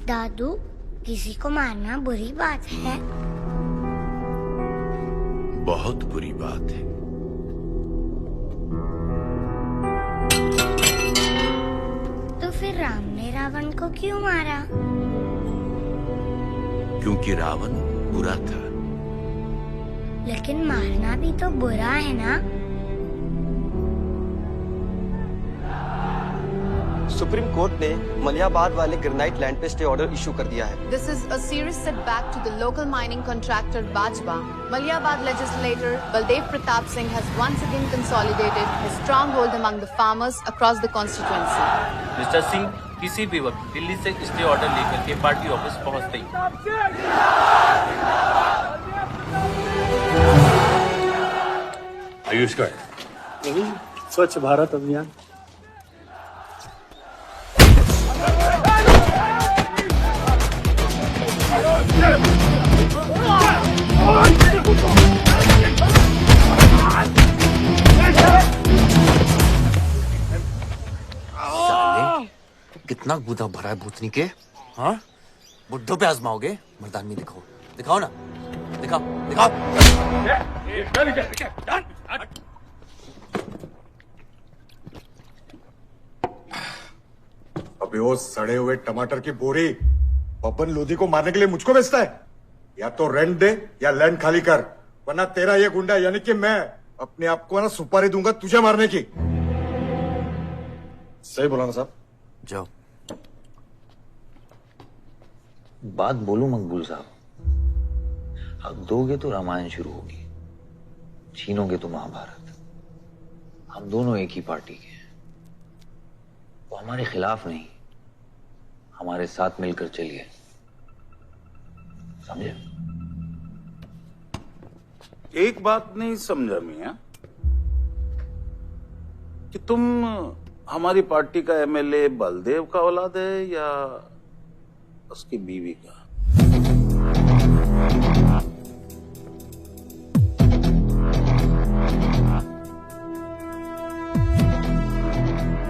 दादू, किसी को मारना बुरी बात है। बहुत बुरी बात है। तो फिर राम ने रावण को क्यों मारा? क्योंकि रावण बुरा था। लेकिन मारना भी तो बुरा है ना? सुप्रीम कोर्ट ने मलियाबाद वाले ग्रेनाइट लैंड पे स्टे ऑर्डर इशू कर दिया है। This is a serious setback to the local mining contractor Bajwa. Maliabad legislator Baldev Pratap Singh has once again consolidated his stronghold among the farmers across the constituency. Mister Singh किसी भी वक्त दिल्ली से stay order लेकर के party office पहुंचते ही आयुष का स्वच्छ भारत अभियान। कितना गुदा भरा है भूतनी के। हाँ, बुड्ढों पे आजमाओगे? मर्दानगी दिखाओ, दिखाओ ना, दिखाओ दिखाओ। अबे वो सड़े हुए टमाटर की बोरी बब्बन लोधी को मारने के लिए मुझको बेचता है? या तो रेंट दे या लैंड खाली कर, वरना तेरा ये गुंडा यानी कि मैं अपने आप को ना सुपारी दूंगा तुझे मारने की। सही बोला ना साहब? जाओ। बात बोलूं मकबूल साहब, हक दोगे तो रामायण शुरू होगी, छीनोगे तो महाभारत। हम दोनों एक ही पार्टी के हैं, वो हमारे खिलाफ नहीं, हमारे साथ मिलकर चलिए, समझे? एक बात नहीं समझा मियां कि तुम हमारी पार्टी का एमएलए बलदेव का औलाद है या उसकी बीवी का?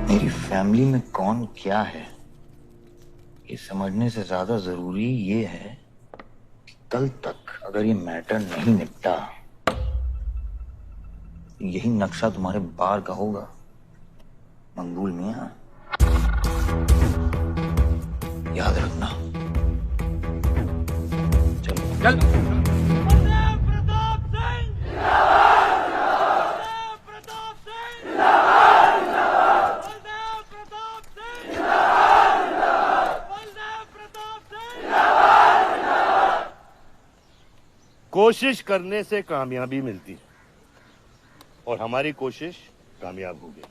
मेरी फैमिली में कौन क्या है ये समझने से ज्यादा जरूरी ये है कि कल तक अगर ये मैटर नहीं निपटा, यही नक्शा तुम्हारे बार का होगा मंगूल मियां, याद रखना। चलो चल। कोशिश करने से कामयाबी मिलती है और हमारी कोशिश कामयाब होगी।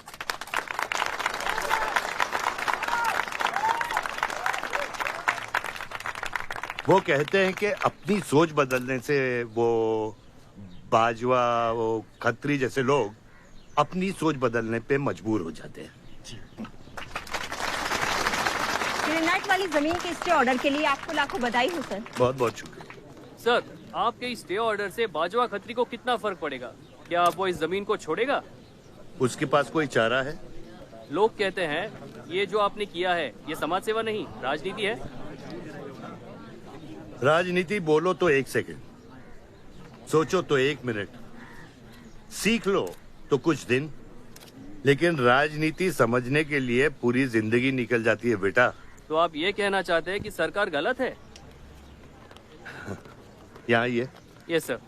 वो कहते हैं कि अपनी सोच बदलने से वो बाजवा, वो खत्री जैसे लोग अपनी सोच बदलने पे मजबूर हो जाते हैं। ग्रेनाइट वाली जमीन के स्टे ऑर्डर के लिए आपको लाखों बधाई हो सर। बहुत बहुत शुक्रिया सर। आपके इस स्टे ऑर्डर से बाजवा खत्री को कितना फर्क पड़ेगा? क्या वो इस जमीन को छोड़ेगा? उसके पास कोई चारा है? लोग कहते हैं ये जो आपने किया है ये समाज सेवा नहीं राजनीति है। राजनीति बोलो तो 1 सेकंड, सोचो तो 1 मिनट, सीख लो तो कुछ दिन, लेकिन राजनीति समझने के लिए पूरी जिंदगी निकल जाती है बेटा। तो आप ये कहना चाहते हैं कि सरकार गलत है? यहाँ ये यस सर।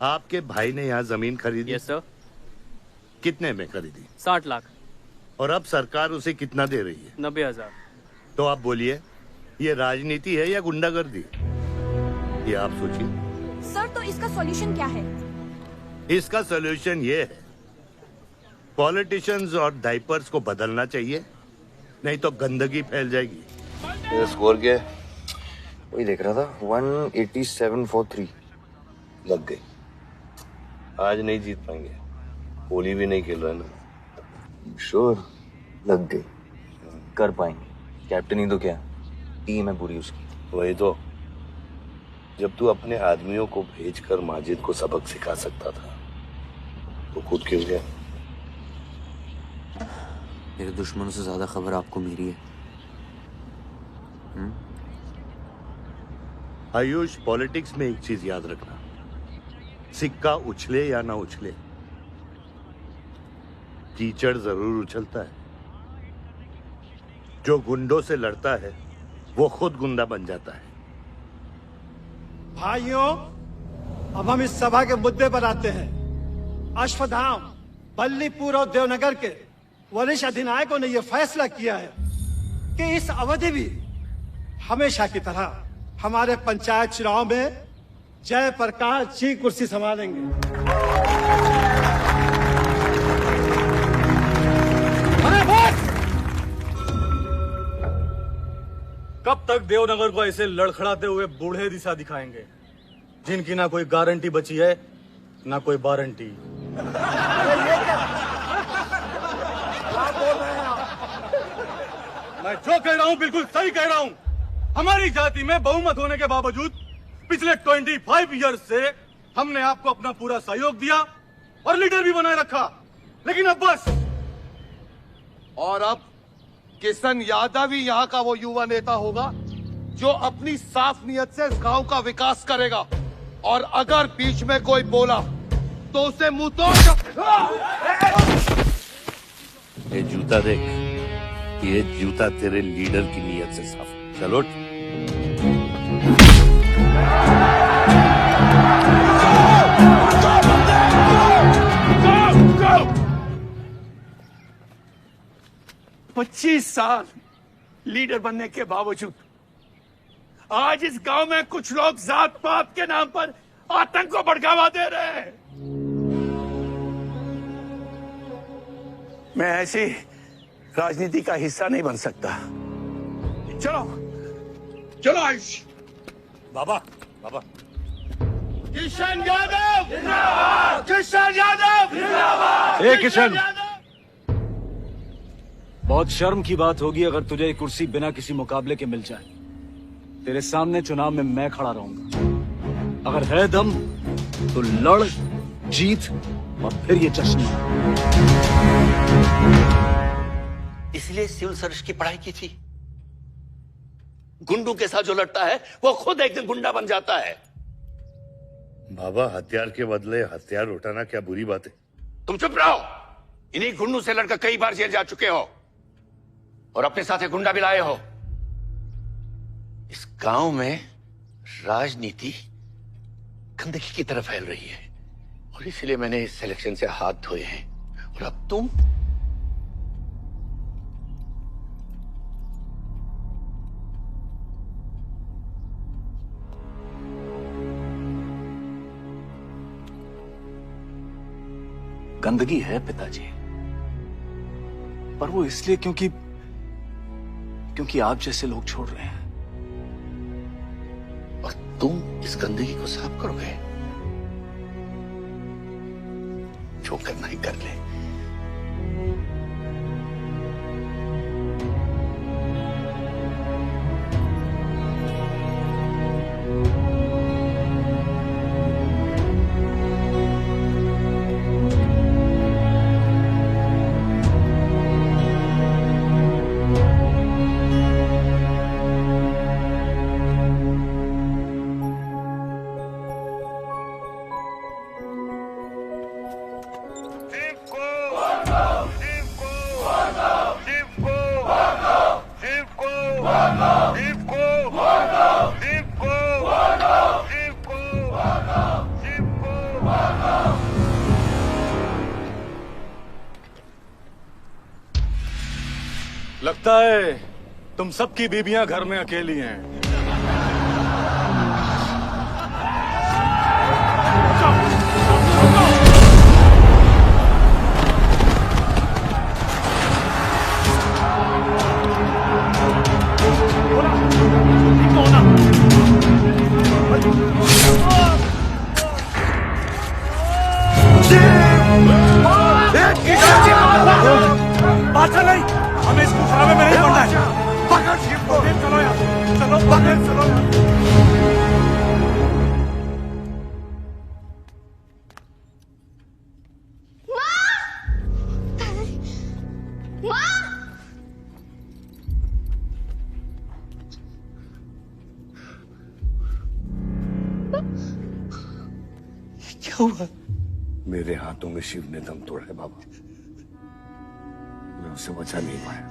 आपके भाई ने यहाँ जमीन खरीदी? Yes sir. कितने में खरीदी? 60 लाख। और अब सरकार उसे कितना दे रही है? 90,000। तो आप बोलिए ये राजनीति है या गुंडागर्दी? ये आप सोचिए। सर तो इसका सॉल्यूशन क्या है? इसका सॉल्यूशन ये है, पॉलिटिशियंस और डाइपर्स को बदलना चाहिए, नहीं तो गंदगी फैल जाएगी। स्कोर क्या है? वही देख रहा था, 187 for 3 लग गई। आज नहीं जीत पाएंगे, होली भी नहीं खेल रहा है ना। श्योर लग गई, कर पाएंगे। कैप्टन ही तो क्या, टीम है पूरी उसकी। वही तो, जब तू अपने आदमियों को भेजकर माजिद को सबक सिखा सकता था तो खुद क्यों गया? मेरे दुश्मनों से ज्यादा खबर आपको मेरी है। आयुष, पॉलिटिक्स में एक चीज याद रखना, सिक्का उछले या ना उछले, कीचड़ जरूर उछलता है। जो गुंडों से लड़ता है वो खुद गुंडा बन जाता है। भाइयों, अब हम इस सभा के मुद्दे पर आते हैं। अश्वत्थाम, बल्लीपुर और देवनगर के वरिष्ठ अधिनायकों ने यह फैसला किया है कि इस अवधि भी हमेशा की तरह हमारे पंचायत चुनाव में जयप्रकाश जी कुर्सी संभालेंगे। कब तक देवनगर को ऐसे लड़खड़ाते हुए बूढ़े दिशा दिखाएंगे, जिनकी ना कोई गारंटी बची है ना कोई वारंटी। मैं जो कह रहा हूं बिल्कुल सही कह रहा हूं। हमारी जाति में बहुमत होने के बावजूद पिछले 25 ईयर्स से हमने आपको अपना पूरा सहयोग दिया और लीडर भी बनाए रखा, लेकिन अब बस। और अब किशन यादव ही यहाँ का वो युवा नेता होगा जो अपनी साफ नियत से इस गांव का विकास करेगा, और अगर बीच में कोई बोला तो उसे मुंह तोड़। ये जूता देख, ये जूता तेरे लीडर की नियत से साफ। चलो पच्चीस साल लीडर बनने के बावजूद आज इस गांव में कुछ लोग जात पात के नाम पर आतंक को बढ़ावा दे रहे हैं। मैं ऐसी राजनीति का हिस्सा नहीं बन सकता। चलो चलो आयुष। बाबा, बाबा, किशन यादव जिंदाबाद, किशन यादव जिंदाबाद। ए किशन, बहुत शर्म की बात होगी अगर तुझे ये कुर्सी बिना किसी मुकाबले के मिल जाए। तेरे सामने चुनाव में मैं खड़ा रहूंगा। अगर है दम तो लड़, जीत और फिर ये जश्न। इसलिए सिविल सर्विस की पढ़ाई की थी। गुंडों के साथ जो लड़ता है वो खुद एक दिन गुंडा बन जाता है। बाबा, हथियार के बदले हथियार उठाना क्या बुरी बात है? तुम चुप रहो। इन्हीं गुंडों से लड़कर कई बार जेल जा चुके हो और अपने साथ एक गुंडा भी लाए हो। इस गांव में राजनीति गंदगी की तरफ फैल रही है और इसलिए मैंने इस सिलेक्शन से हाथ धोए हैं। और अब तुम गंदगी है पिताजी, पर वो इसलिए क्योंकि आप जैसे लोग छोड़ रहे हैं। और तुम इस गंदगी को साफ करोगे? जो करना ही कर ले। लगता है तुम सबकी बीबियां घर में अकेली हैं। बात नहीं, हमें इस मुकाबले में नहीं पड़ना है। पकड़ शिव को। चलो यार, चलो पकड़, चलो यार। क्या हुआ? मेरे हाथों में शिव ने दम तोड़ा है बाबा, मैं उसे बचा नहीं पाया।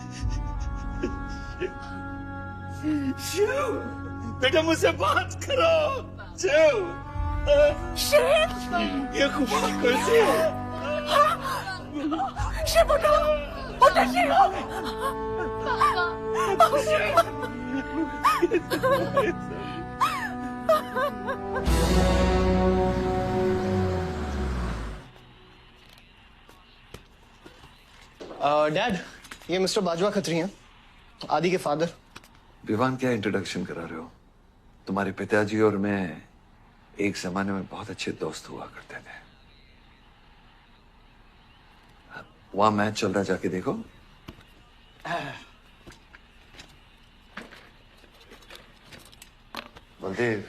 शिव, बेटा मुझसे बात करो। शिव, ये खुमार कैसे हो? शिव उठो, उठो शिव। डैड, ये मिस्टर बाजवा खत्री हैं, आदि के फादर। विवान, क्या इंट्रोडक्शन करा रहे हो? तुम्हारे पिताजी और मैं एक जमाने में बहुत अच्छे दोस्त हुआ करते थे। वहां मैच चल रहा, जाके देखो। बलदेव,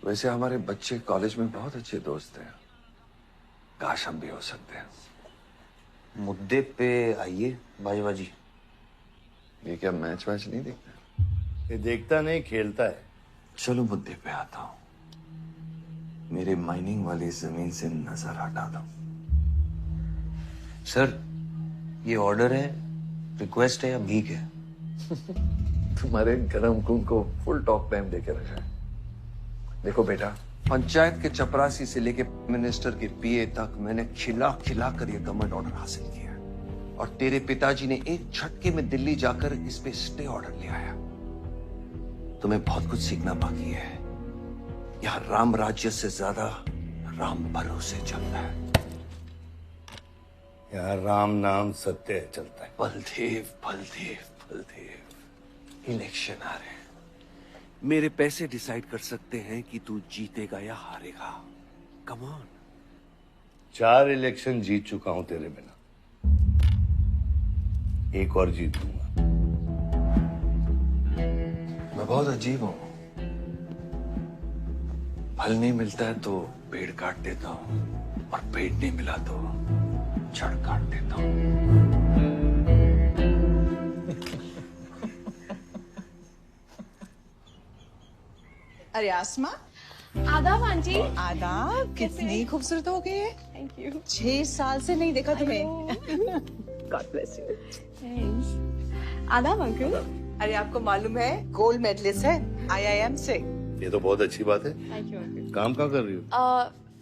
वैसे हमारे बच्चे कॉलेज में बहुत अच्छे दोस्त हैं, काश हम भी हो सकते हैं। मुद्दे पे आइए बाजवा जी। ये क्या मैच वैच नहीं देखता? ये देखता नहीं, खेलता है। चलो मुद्दे पे आता हूं। मेरे माइनिंग वाली जमीन से नजर हटा दो। सर, ये ऑर्डर है, रिक्वेस्ट है या भीख है? तुम्हारे गरम खून को फुल टॉक टाइम देके रखा है। देखो बेटा, पंचायत के चपरासी से लेके मिनिस्टर के पीए तक मैंने खिला खिला कर ये गवर्नमेंट ऑर्डर हासिल किया, और तेरे पिताजी ने एक झटके में दिल्ली जाकर इस पे स्टे ऑर्डर ले आया। तुम्हें बहुत कुछ सीखना बाकी है। यहां राम राज्य से ज्यादा राम भरोसे चलता है। यहाँ राम नाम सत्य चलता है। बलदेव, बलदेव, बलदेव, इलेक्शन आ रहे हैं। मेरे पैसे डिसाइड कर सकते हैं कि तू जीतेगा या हारेगा। Come on. 4 इलेक्शन जीत चुका हूं तेरे बिना, एक और जीत लूंगा। मैं बहुत अजीब हूं। फल नहीं मिलता है तो पेड़ काट देता हूं, और पेड़ नहीं मिला तो जड़ काट देता हूं। अरे आसमा, आदाब आंटी। आदाब, कितनी खूबसूरत हो गई है। Thank you. 6 साल से नहीं देखा तुम्हें। God bless you. थैंक्स। आदाब अंकल। अरे आपको मालूम है, गोल्ड मेडलिस्ट है IIM से। ये तो बहुत अच्छी बात है। Thank you uncle. काम क्या कर रही हो?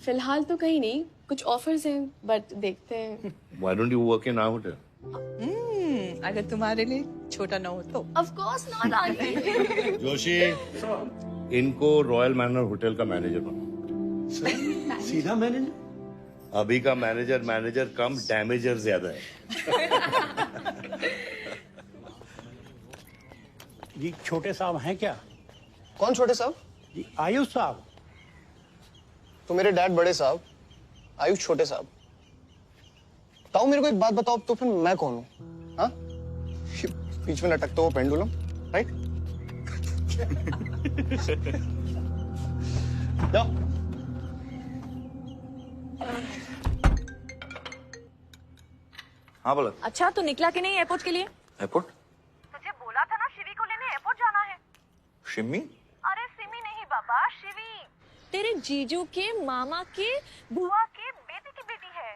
फिलहाल तो कहीं नहीं, कुछ ऑफर्स हैं, बट देखते हैं। Why don't you work in our hotel? अगर तुम्हारे लिए छोटा ना हो तो। Of course not aunty. Joshi, इनको रॉयल मैनर होटल का मैनेजर बना। सीधा मैनेजर? अभी का मैनेजर कम, डैमेजर ज्यादा है। जी छोटे साहब हैं क्या? कौन छोटे साहब? जी आयुष साहब। तो मेरे डैड बड़े साहब, आयुष छोटे साहब। बताओ मेरे को एक बात बताओ, तो फिर मैं कौन हूँ? हाँ, बीच में लटकता हुआ पेंडुलम, राइट? जाओ। हाँ बोला। अच्छा, तो निकला कि नहीं एयरपोर्ट के लिए? एयरपोर्ट? तुझे बोला था ना शिवी को लेने एयरपोर्ट जाना है। शिमी? अरे सिमी नहीं बाबा, शिवी। तेरे जीजू के मामा के बुआ के बेटे की बेटी है।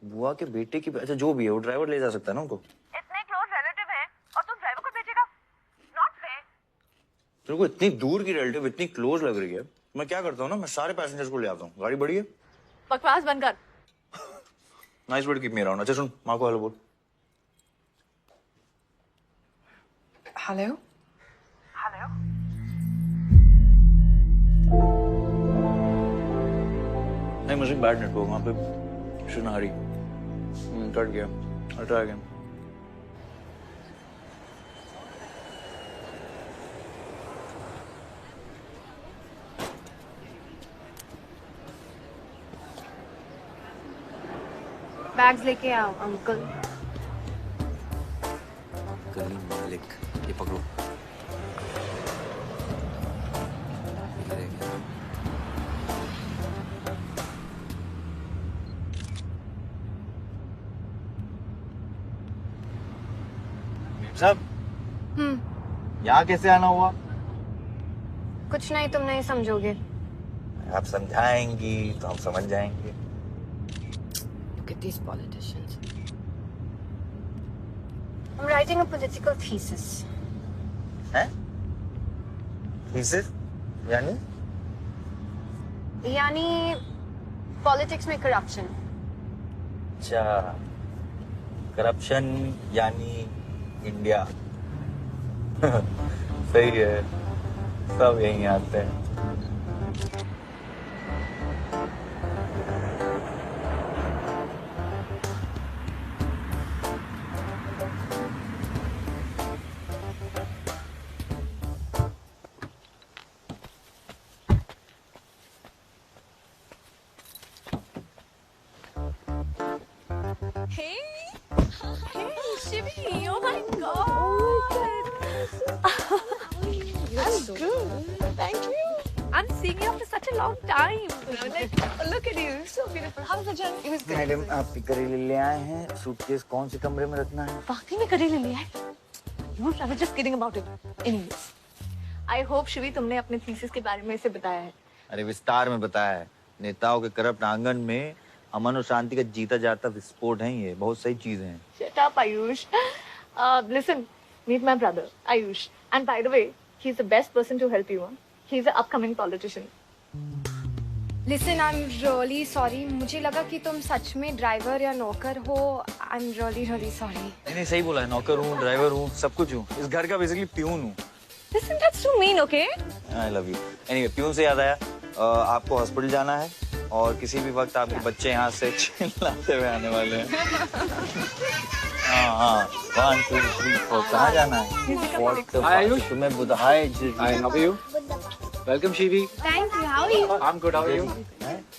बुआ के बेटे की? अच्छा, जो भी है वो ड्राइवर ले जा सकता है ना उनको। इतने क्लोज रिलेटिव हैं और तुम ड्राइवर को भेजेगा? Not fair. तेरे को इतनी दूर की रिलेटिव इतनी क्लोज लग रही है। मैं क्या करता हूँ ना, मैं सारे पैसेंजर्स को ले आता हूँ। गाड़ी बड़ी है। बकवास बंद कर। Nice word, keep me around. अच्छा सुन, माँ को हेलो बोल। हेलो। हेलो। नहीं, मुझे बैड नेटवर्क वहाँ पे। सुनारी कट गया। हटा गया। बैग्स लेके आओ अंकल। गली मालिक, ये पकड़ो। साहब, यहाँ कैसे आना हुआ? कुछ नहीं, तुम नहीं समझोगे। आप समझाएंगी तो हम समझ जाएंगे। Look at these politicians. I'm writing a political thesis. हैं? थीसिस? यानी? यानी पॉलिटिक्स में करप्शन। अच्छा, करप्शन यानी इंडिया। सही है, सब यहीं आते हैं। Hey, Shivi, oh my God. I'm good. Thank you. I'm seeing you after such a long time. Like, look at you, so beautiful. How was the journey? It was good. Madam, आप करेले ले आए हैं। Suitcase कौन से कमरे में रखना है? वाकई में करेले ले आए? No, I was just kidding about it. Anyways, I hope Shivi तुमने अपने थीसिस के बारे में इसे बताया है। अरे विस्तार में बताया है। नेताओं के करप्ट आंगन में अमन और शांति का जीता जाता विस्फोट है ये। बहुत सही चीजें हैं। Shut up, Ayush. Listen, meet my brother, Ayush. And by the way, he's the best person to help you. He's an upcoming politician. Listen, I'm really sorry. मुझे लगा कि तुम सच में ड्राइवर या नौकर हो। I'm really sorry. नहीं सही बोला है। नौकर हूँ, ड्राइवर हूँ, सब कुछ हूँ। इस घर का बेसिकली प्यून हूँ। Listen, that's too mean, okay? I love you. Anyway, peon से याद आया, आपको हॉस्पिटल जाना है और किसी भी वक्त आपके बच्चे यहाँ से चिल्लाते हुए आने वाले हैं। हाँ 1 2 3 4 कहाँ जाना है? आयुष, तुम्हें बुधाए। Hi, how are you? Welcome, Shivi. Thank you. How are you? I'm good. How are you?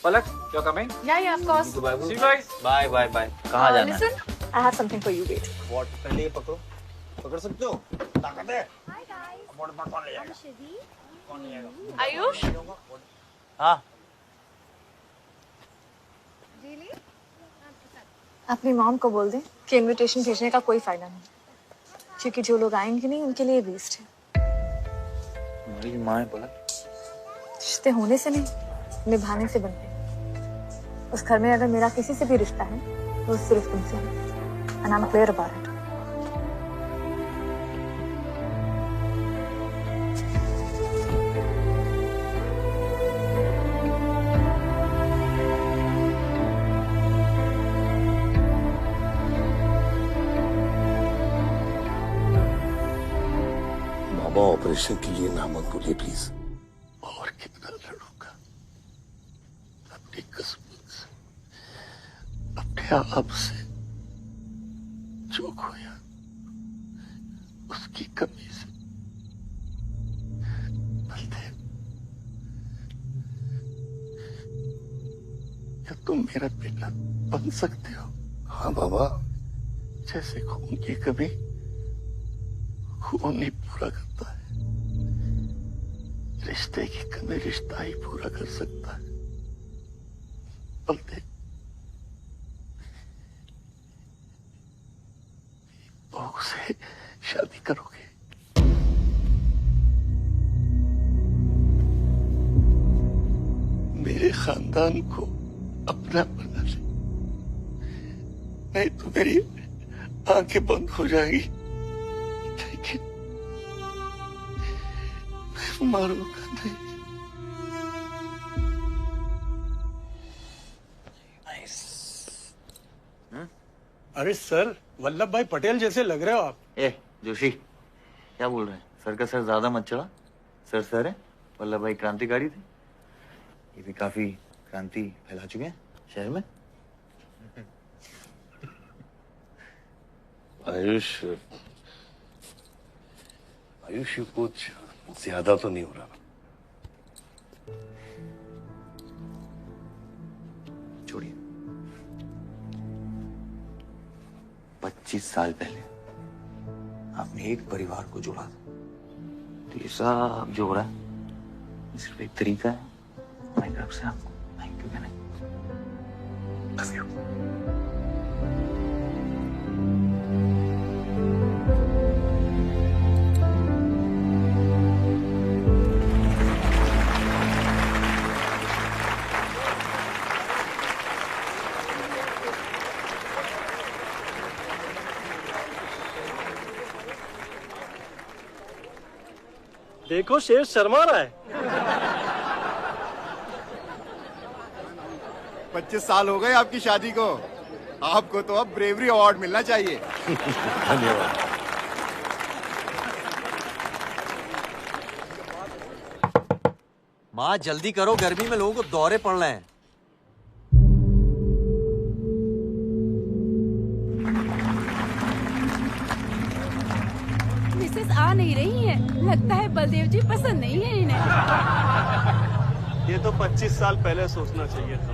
Palak, you're coming? Yeah, of course. See you guys. Bye. कहाँ जाना है? Listen, I have something for you. Wait. What? पहले ये पकड़ो। पकड़ सकते हो? ताकत है? Hi guys. कौन ले जाएगा? I'm Shivi. कौन ले जाएगा? Ayush? हाँ। Really? अपनी मॉम को बोल दे कि इनविटेशन भेजने का कोई फायदा नहीं, क्योंकि जो लोग आएंगे नहीं उनके लिए वेस्ट है। मेरी माँ है पलक। रिश्ते होने से नहीं, निभाने से बनते हैं। उस घर में अगर मेरा किसी से भी रिश्ता है तो सिर्फ तुमसे है। And I'm clear about it. Baba operation के लिए ना मत बोलिए प्लीज। और कितना लड़ूंगा अपनी किस्मत से, अपने आप से। जो खोया उसकी कमी से। बलदेव, क्या तुम मेरा बेटा बन सकते हो? हाँ बाबा। जैसे खून की कमी खून नहीं पूरा करता है, रिश्ते की कमी रिश्ता ही पूरा कर सकता है। बलदेव, बहू से शादी करोगे? मेरे खानदान को अपना बना ले, नहीं तो मेरी आंखें बंद हो जाएगी। लेकिन मैं मारूंगा नहीं। अरे सर, वल्लभ भाई पटेल जैसे लग रहे हो आप। जोशी, क्या बोल रहे हैं? सर का सर ज्यादा मत चढ़ा। सर है। वल्लभ भाई क्रांतिकारी थे। ये भी काफी क्रांति फैला चुके हैं शहर में। आयुष कुछ ज्यादा तो नहीं हो रहा? छोड़िए। 25 साल पहले आपने एक परिवार को जोड़ा था, तो ये सब जो हो रहा है सिर्फ एक तरीका है हमारी तरफ से आपको थैंक यू कहने। Love you. देखो शेर शर्मा रहा है। 25 साल हो गए आपकी शादी को, आपको तो अब ब्रेवरी अवार्ड मिलना चाहिए। धन्यवाद। माँ जल्दी करो, गर्मी में लोगों को दौरे पड़ रहे हैं। मिसेस आ नहीं रही है, लगता है बलदेव जी पसंद नहीं है इन्हें। ये तो 25 साल पहले सोचना चाहिए था।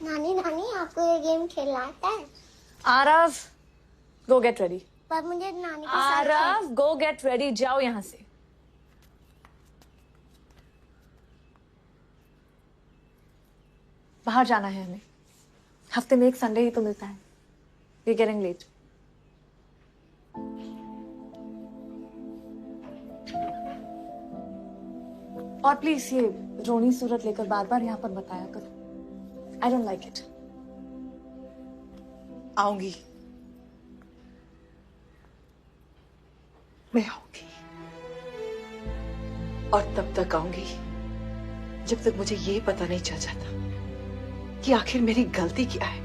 नानी नानी आपको ये गेम खेलना आता है? आरव, गो गेट रेडी। पर मुझे नानी के साथ आरव, गो गेट रेडी, जाओ यहाँ से। बाहर जाना है हमें, हफ्ते में एक संडे ही तो मिलता है। We are getting late. और प्लीज ये रोनी सूरत लेकर बार बार यहाँ पर बताया करो। I don't like it. आऊंगी, मैं आऊंगी, और तब तक आऊंगी जब तक मुझे ये पता नहीं चल जाता कि आखिर मेरी गलती क्या है।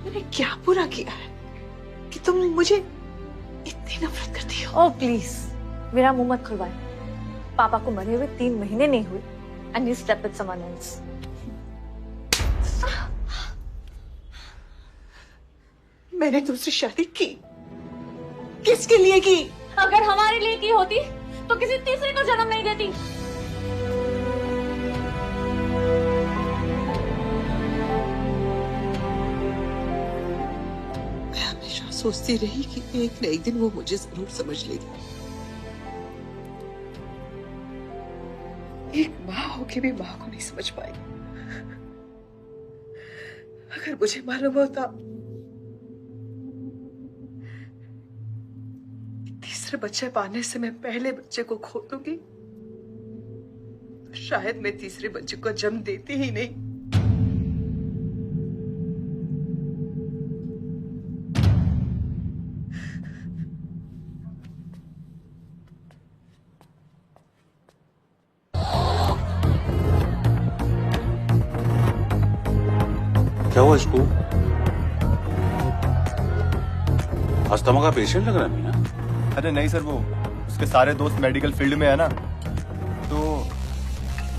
मैंने क्या बुरा किया है कि तुम मुझे इतनी नफरत करती हो? ओह प्लीज, मेरा मुंह मत खुलवाए। पापा को मरे हुए 3 महीने नहीं हुए and you slept with someone else. मैंने दूसरी शादी की, किसके लिए की? अगर हमारे लिए की होती तो किसी तीसरे को जन्म नहीं देती। मैं हमेशा सोचती रही कि एक न एक दिन वो मुझे जरूर समझ लेगी। एक माँ होके भी माँ को नहीं समझ पाई। अगर मुझे मालूम होता तीसरे बच्चे पाने से मैं पहले बच्चे को खो दूंगी, तो शायद मैं तीसरे बच्चे को जन्म देती ही नहीं। क्या हुआ इसको? अस्थमा का पेशेंट लग रहा है मीना। अरे नहीं सर, वो उसके सारे दोस्त मेडिकल फील्ड में है ना, तो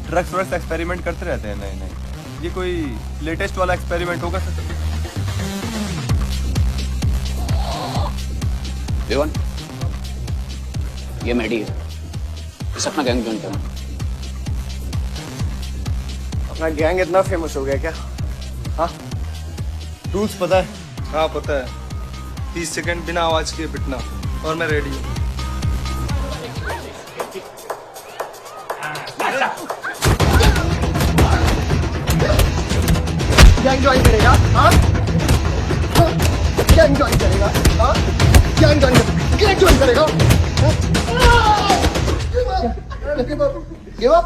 ड्रग्स व्रग्स एक्सपेरिमेंट करते रहते हैं। नहीं नहीं, ये कोई लेटेस्ट वाला एक्सपेरिमेंट होगा सर। देवन, ये मेडी है, इस अपना गैंग ज्वाइन करना। अपना गैंग इतना फेमस हो गया क्या? हाँ, रूल्स पता है? हाँ पता है। 30 सेकंड बिना आवाज के पिटना, और मैं रेडी हूँ। गैंग ज्वाइन करेगा? हाँ, गैंग ज्वाइन करेगा? हाँ, गैंग ज्वाइन करेगा? Give up.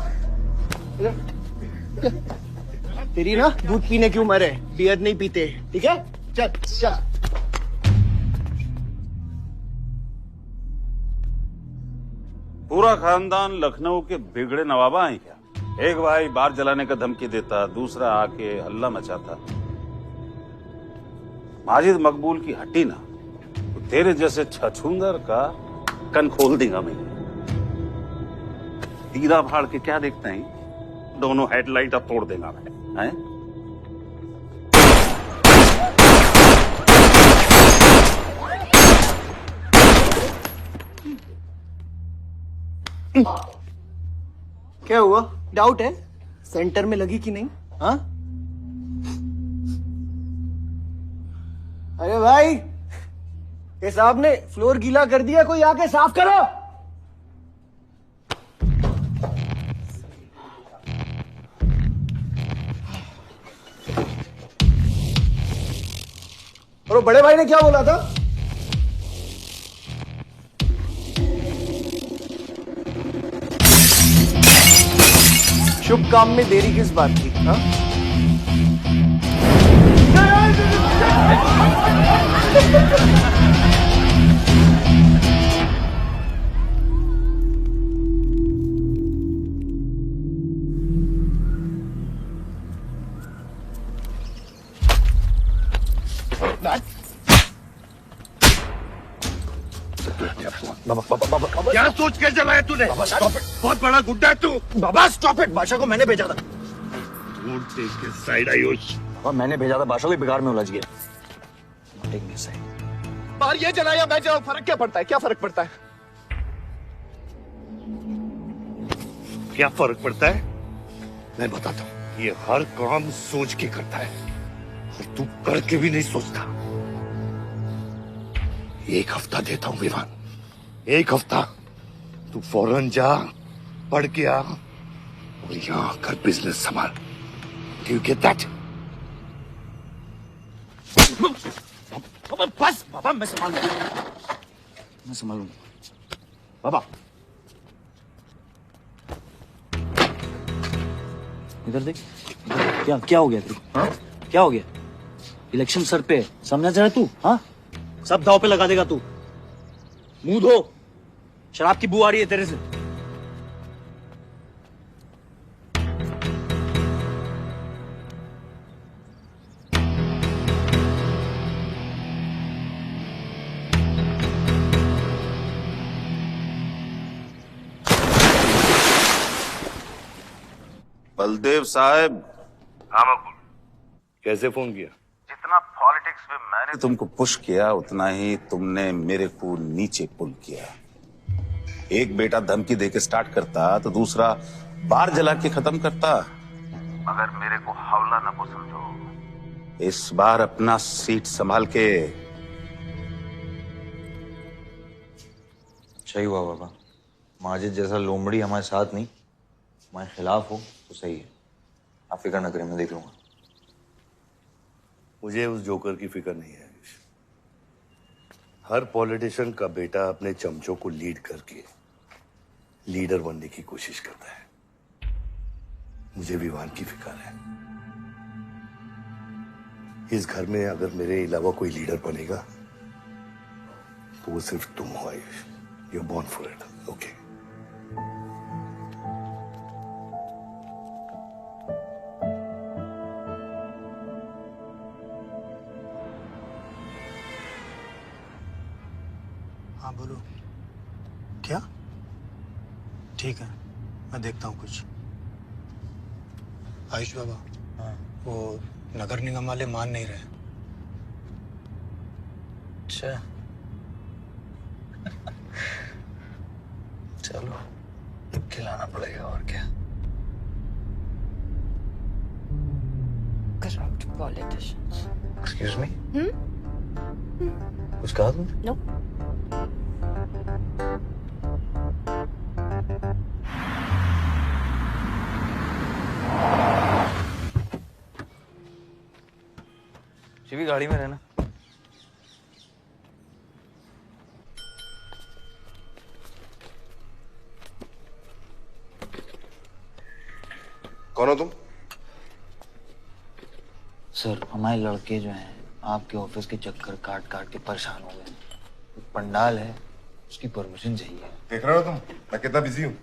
तेरी ना दूध पीने की उम्र है, बियर नहीं पीते, ठीक है? चल चल। पूरा खानदान लखनऊ के बिगड़े नवाबा हैं क्या? एक भाई बार जलाने का धमकी देता, दूसरा आके हल्ला मचाता। माजिद मकबूल की हटी ना तो तेरे जैसे छछूंदर का कन खोल देगा मैं। दीदा फाड़ के क्या देखते हैं? दोनों हेडलाइट अब तोड़ देगा मैं। हैं? क्या हुआ? डाउट है सेंटर में लगी कि नहीं? हाँ, अरे भाई, ये साहब ने फ्लोर गीला कर दिया, कोई आके साफ करो। और बड़े भाई ने क्या बोला था? शुभ काम में देरी किस बात की? हाँ? क्या सोच के चलाया तूने? बहुत बड़ा गुड्डा है तू। बाबा स्टॉप इट, बादशाह को मैंने भेजा था। साइड आयुष, और मैंने भेजा था, बादशाह को बिगाड़ में उलझ गया। बाहर ये जला या मैं जलाऊं, फर्क क्या पड़ता है? क्या फर्क पड़ता है? क्या फर्क पड़ता है? मैं बताता हूँ। ये हर काम सोच के करता है और तू करके भी नहीं सोचता। एक हफ्ता देता हूँ विवान, एक हफ्ता। तू फौरन जा, पढ़ के आ और यहाँ आकर बिजनेस संभाल। Do you get that? बस बाबा, मैं संभालूंगा। बाबा इधर देख, क्या क्या हो गया तू? हाँ, क्या हो गया? इलेक्शन सर पे, समझा जा रहा तू? हाँ, सब दाव पे लगा देगा तू। मुंह धो, शराब की बू आ रही है तेरे से। बलदेव साहब। हाँ मकबूल, कैसे फोन किया? जितना पॉलिटिक्स में मैंने तुमको पुश किया, उतना ही तुमने मेरे को नीचे पुल किया। एक बेटा धमकी देके स्टार्ट करता तो दूसरा बार जला के खत्म करता। मगर मेरे को हौला न को समझो। इस बार अपना सीट संभाल के। सही हुआ बाबा, माजिद जैसा लोमड़ी हमारे साथ नहीं, हमारे खिलाफ हो तो सही है। आप फिक्र न करें, मैं देख लूंगा। मुझे उस जोकर की फिक्र नहीं है। हर पॉलिटिशियन का बेटा अपने चमचों को लीड करके लीडर बनने की कोशिश करता है। मुझे विवान की फिक्र है। इस घर में अगर मेरे अलावा कोई लीडर बनेगा तो वो सिर्फ तुम हो Ayush. You are born for it, okay? हाँ बोलो। क्या? ठीक है, मैं देखता हूँ कुछ। आयुष बाबा, हाँ, वो नगर निगम वाले मान नहीं रहे। अच्छा, चलो खिलाना पड़ेगा और क्या। Corrupt politicians. एक्सक्यूज मी, कुछ कहा तुमने? No. शिवी गाड़ी में रहना। कौन हो तुम? सर, हमारे लड़के जो हैं आपके ऑफिस के चक्कर काट काट के परेशान हो गए। पंडाल है, उसकी परमिशन चाहिए। देख रहे हो तुम मैं कितना बिजी हूँ,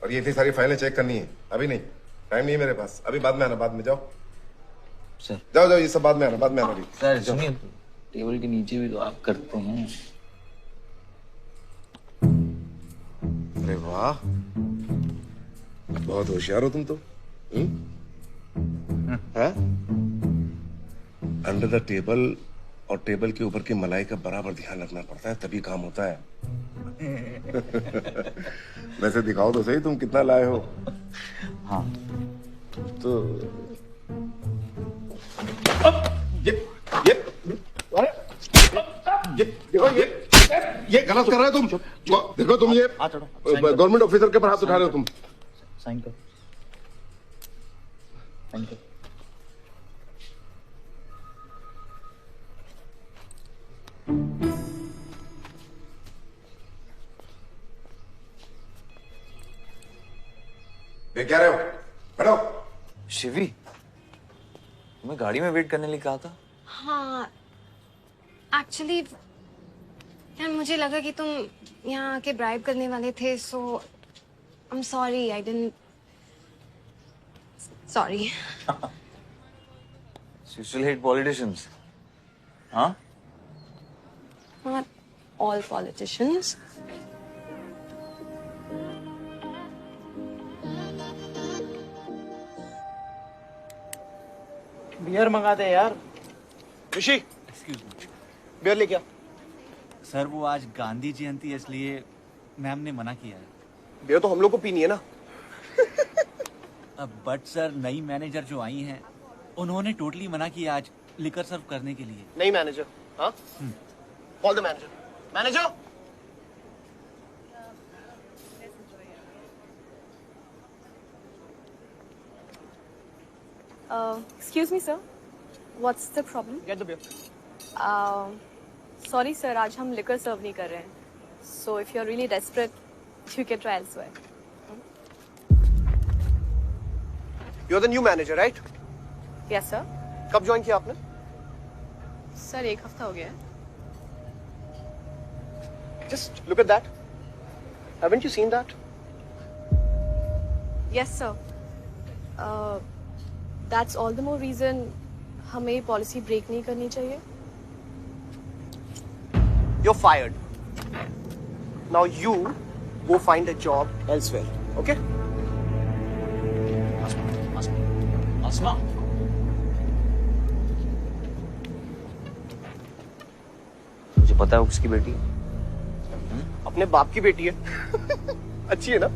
और ये इतनी सारी फाइलें चेक करनी है। अभी नहीं, टाइम नहीं है मेरे पास। अभी बाद में आना, बाद में जाओ। सर जाओ जाओ, ये सब बाद में आना, बाद में आना। अभी सर सुनिए, टेबल के नीचे भी तो आप करते हैं। अरे वाह, बहुत होशियार हो तुम तो। अंडर द टेबल और टेबल के ऊपर की मलाई का बराबर ध्यान रखना पड़ता है, तभी काम होता है। वैसे दिखाओ तो सही तुम कितना लाए हो। हाँ तो ये गलत कर रहे हो तुम। देखो तुम ये गवर्नमेंट ऑफिसर के पर हाथ उठा रहे हो तुम। साइन कर, साइन कर। ये क्या रहे हो? मैं गाड़ी में वेट करने लिए कहा था। हाँ एक्चुअली यार मुझे लगा कि तुम यहाँ आके ब्राइब करने वाले थे, so I am sorry, I didn't, sorry. You still hate politicians, huh? Not all politicians. Beer मंगा दे यार। ऋषि, एक्सक्यूज मी बियर लेके आ। सर, वो आज गांधी जयंती है इसलिए मैम ने मना किया है। बियर तो हम लोग को पीनी है ना। बट सर, नई मैनेजर जो आई हैं उन्होंने टोटली मना किया आज लिकर सर्व करने के लिए। नहीं मैनेजर, हाँ? Call the manager. Manager, Excuse me, sir. What's the problem? Get the beer. Sorry, sir. आज हम liquor serve नहीं कर रहे हैं. So if you're really desperate, you can try elsewhere. You're the new manager, right? Yes, sir. कब join किया आपने? Sir 1 हफ्ता हो गया है. Just look at that. Haven't you seen that? Yes, sir. That's all the more reason हमें policy break नहीं करनी चाहिए. You're fired. Now you go find a job elsewhere. Okay? आसमा, मुझे पता है वो किसकी बेटी है. अपने बाप की बेटी है. अच्छी है ना?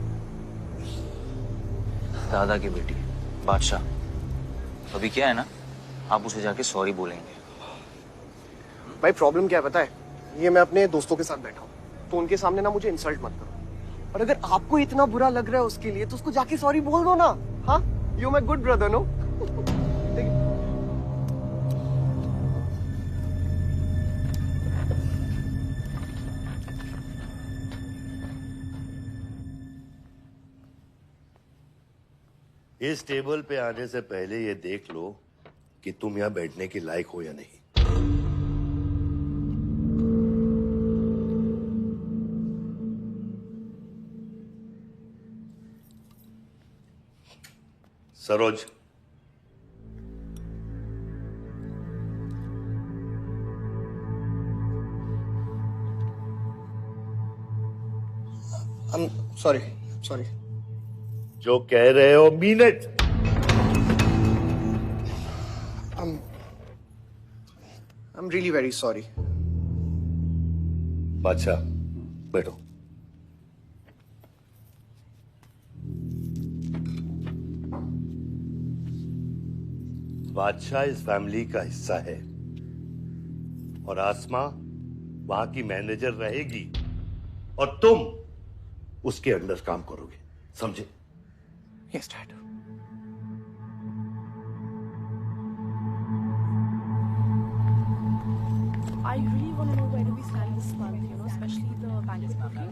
दादा की बेटी, बादशाह. अभी क्या है ना, आप उसे जाके सॉरी बोलेंगे. भाई प्रॉब्लम क्या है पता है? ये मैं अपने दोस्तों के साथ बैठा हूँ, तो उनके सामने ना मुझे इंसल्ट मत करो. और अगर आपको इतना बुरा लग रहा है उसके लिए, तो उसको जाके सॉरी बोल दो ना. हाँ, you my good brother, no? इस टेबल पे आने से पहले ये देख लो कि तुम यहां बैठने के लायक हो या नहीं. सरोज, सॉरी. जो कह रहे हो mean it. I'm really very sorry. बादशाह, बैठो. बादशाह इस फैमिली का हिस्सा है और आसमा वहां की मैनेजर रहेगी और तुम उसके अंडर काम करोगे, समझे? Yes, Dad. I really want to know where do we stand this month, you know, especially the bank booking.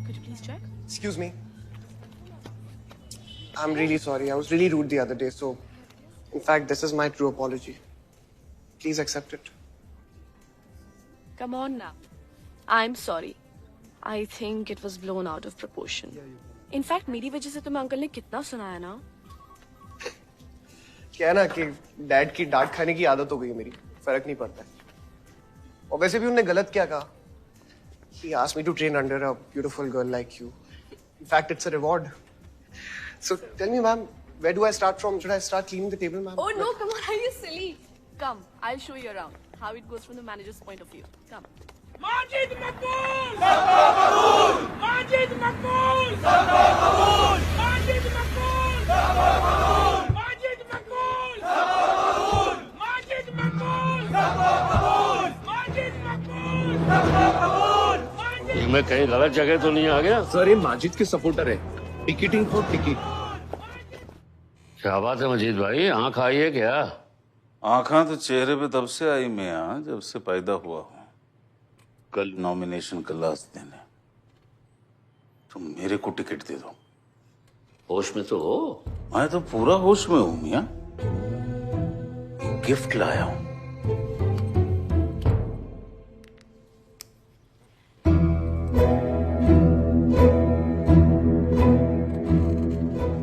Could you please check? Excuse me. I'm really sorry. I was really rude the other day, so in fact, this is my true apology. Please accept it. Come on now. I'm sorry. I think it was blown out of proportion. In fact, मेरी वजह से तुम्हें uncle ने कितना सुनाया ना. क्या है ना कि डैड की डांट खाने की आदत हो गई है मेरी. फर्क नहीं पड़ता है. और वैसे भी उन्होंने गलत क्या कहा. He asked me to train under a beautiful girl like you. In fact, it's a reward. So tell me, ma'am, where do I start from? Should I start cleaning the table, ma'am? Oh no, come on, are you silly? Come, I'll show you around how it goes from the manager's point of view. Come. Majid मकबूल! ज़िंदाबाद! माजिद मकबूल! ज़िंदाबाद! माजिद मकबूल! ज़िंदाबाद! माजिद मकबूल! ज़िंदाबाद! माजिद मकबूल! ज़िंदाबाद! माजिद मकबूल! ज़िंदाबाद! मैं कहीं गलत जगह तो नहीं आ गया? Sir, ये माजिद के supporter है. Ticketing for ticket. क्या बात है मजीद भाई, आंख आई है क्या? आंखा तो चेहरे पे तब से आई मैं यहाँ जब से पैदा हुआ हूँ. कल नॉमिनेशन का लास्ट दिन है, तुम मेरे को टिकट दे दो. होश में तो हो। मैं तो पूरा होश में हूं मियां। गिफ्ट लाया हूं।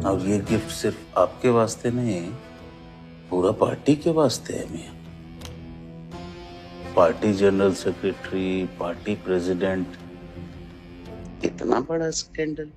और ये गिफ्ट सिर्फ आपके वास्ते नहीं, पूरा पार्टी के वास्ते है मियां। Party general secretary, party president, इतना बड़ा scandal.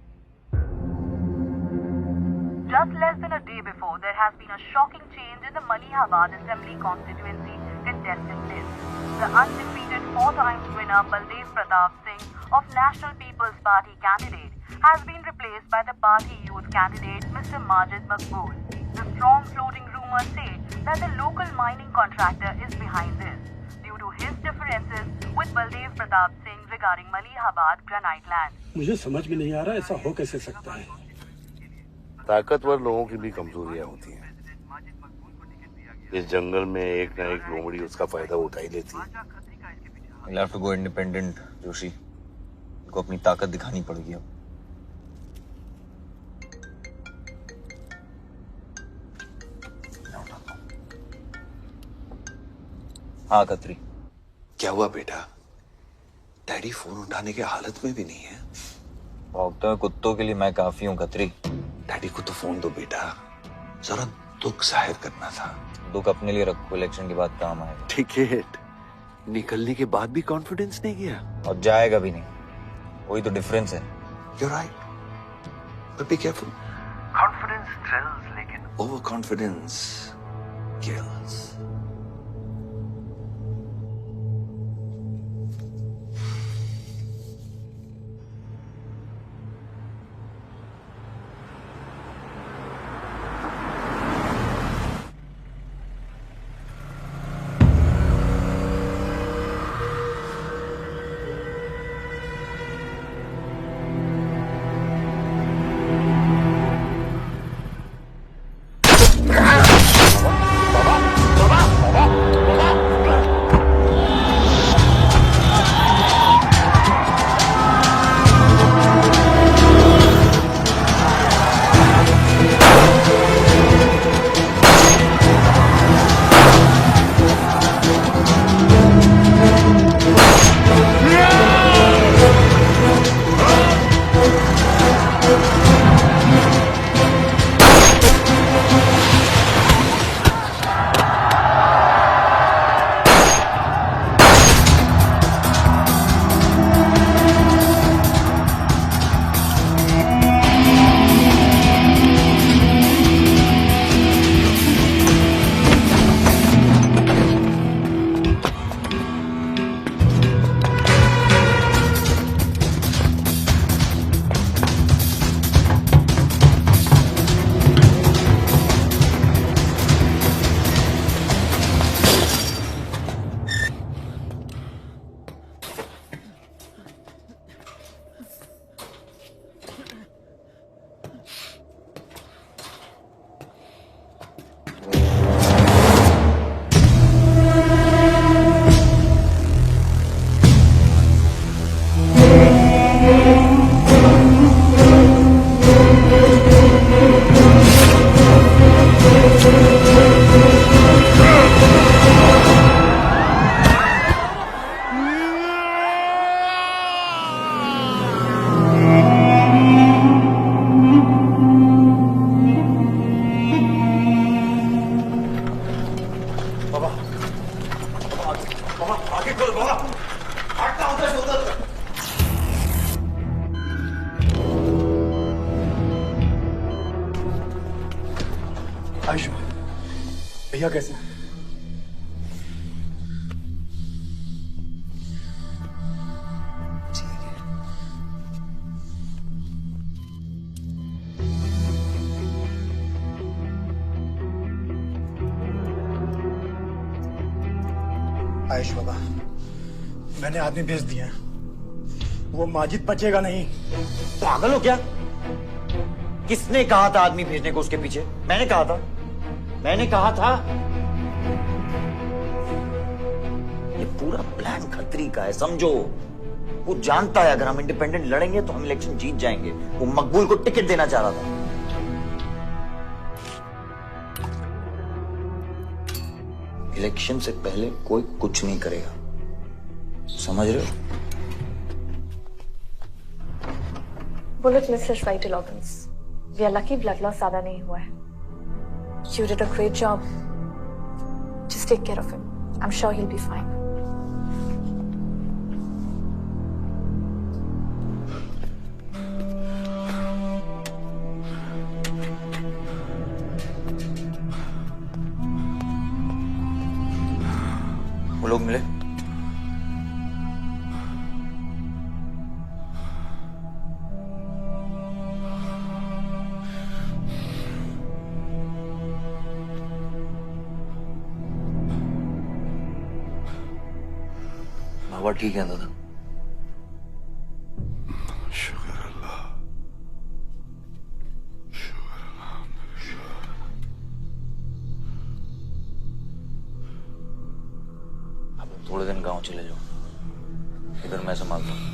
Just less than a day before, there has been a shocking change in the Malihabad Assembly constituency contestant list. The undefeated 4 times winner Baldev Pratap Singh of National People's Party candidate has been replaced by the party youth candidate Mr. Majid Maqbool. The strong floating rumors say that the local mining contractor is behind this due to his differences with Baldev Pratap Singh regarding Malihabad granite land. मुझे समझ में नहीं आ रहा ऐसा हो कैसे सकता है। ताकतवर लोगों की भी कमजोरियां होती हैं। इस जंगल में एक ना एक लोमड़ी उसका फायदा उठा ही लेती है। You'll have to go independent, Joshi. को अपनी ताकत दिखानी पड़ेगी अब। हाँ खत्री। क्या हुआ बेटा? डैडी फोन उठाने के हालत में भी नहीं है। भौंकते हुए कुत्तों के लिए मैं काफी हूँ खत्री। डैडी को तो फोन दो बेटा, जरा दुख जाहिर करना था। दुख अपने लिए रखो, इलेक्शन के बाद काम आएगा। टिकट निकलने के बाद भी कॉन्फिडेंस नहीं गया और जाएगा भी नहीं, वही तो डिफरेंस है। You're right, but be careful. Confidence thrills, लेकिन overconfidence kills. आयुष भैया कैसे? आयुष बाबा, मैंने आदमी भेज दिया, वो माजिद बचेगा नहीं। पागल हो क्या? किसने कहा था आदमी भेजने को उसके पीछे? मैंने कहा था, मैंने कहा था। ये पूरा प्लान खत्री का है, समझो। वो जानता है अगर हम इंडिपेंडेंट लड़ेंगे तो हम इलेक्शन जीत जाएंगे। वो मकबूल को टिकट देना चाह रहा था। इलेक्शन से पहले कोई कुछ नहीं करेगा, समझ रहे हो? Bullet missed the vital organs, we are lucky blood loss ज्यादा नहीं हुआ है। You did a great job, just take care of him, I am sure he will be fine. वो लोग मिले? बाबा ठीक है दादा? शुक्र अल्लाह, आप थोड़े दिन गांव चले जाओ, इधर मैं संभालता हूँ।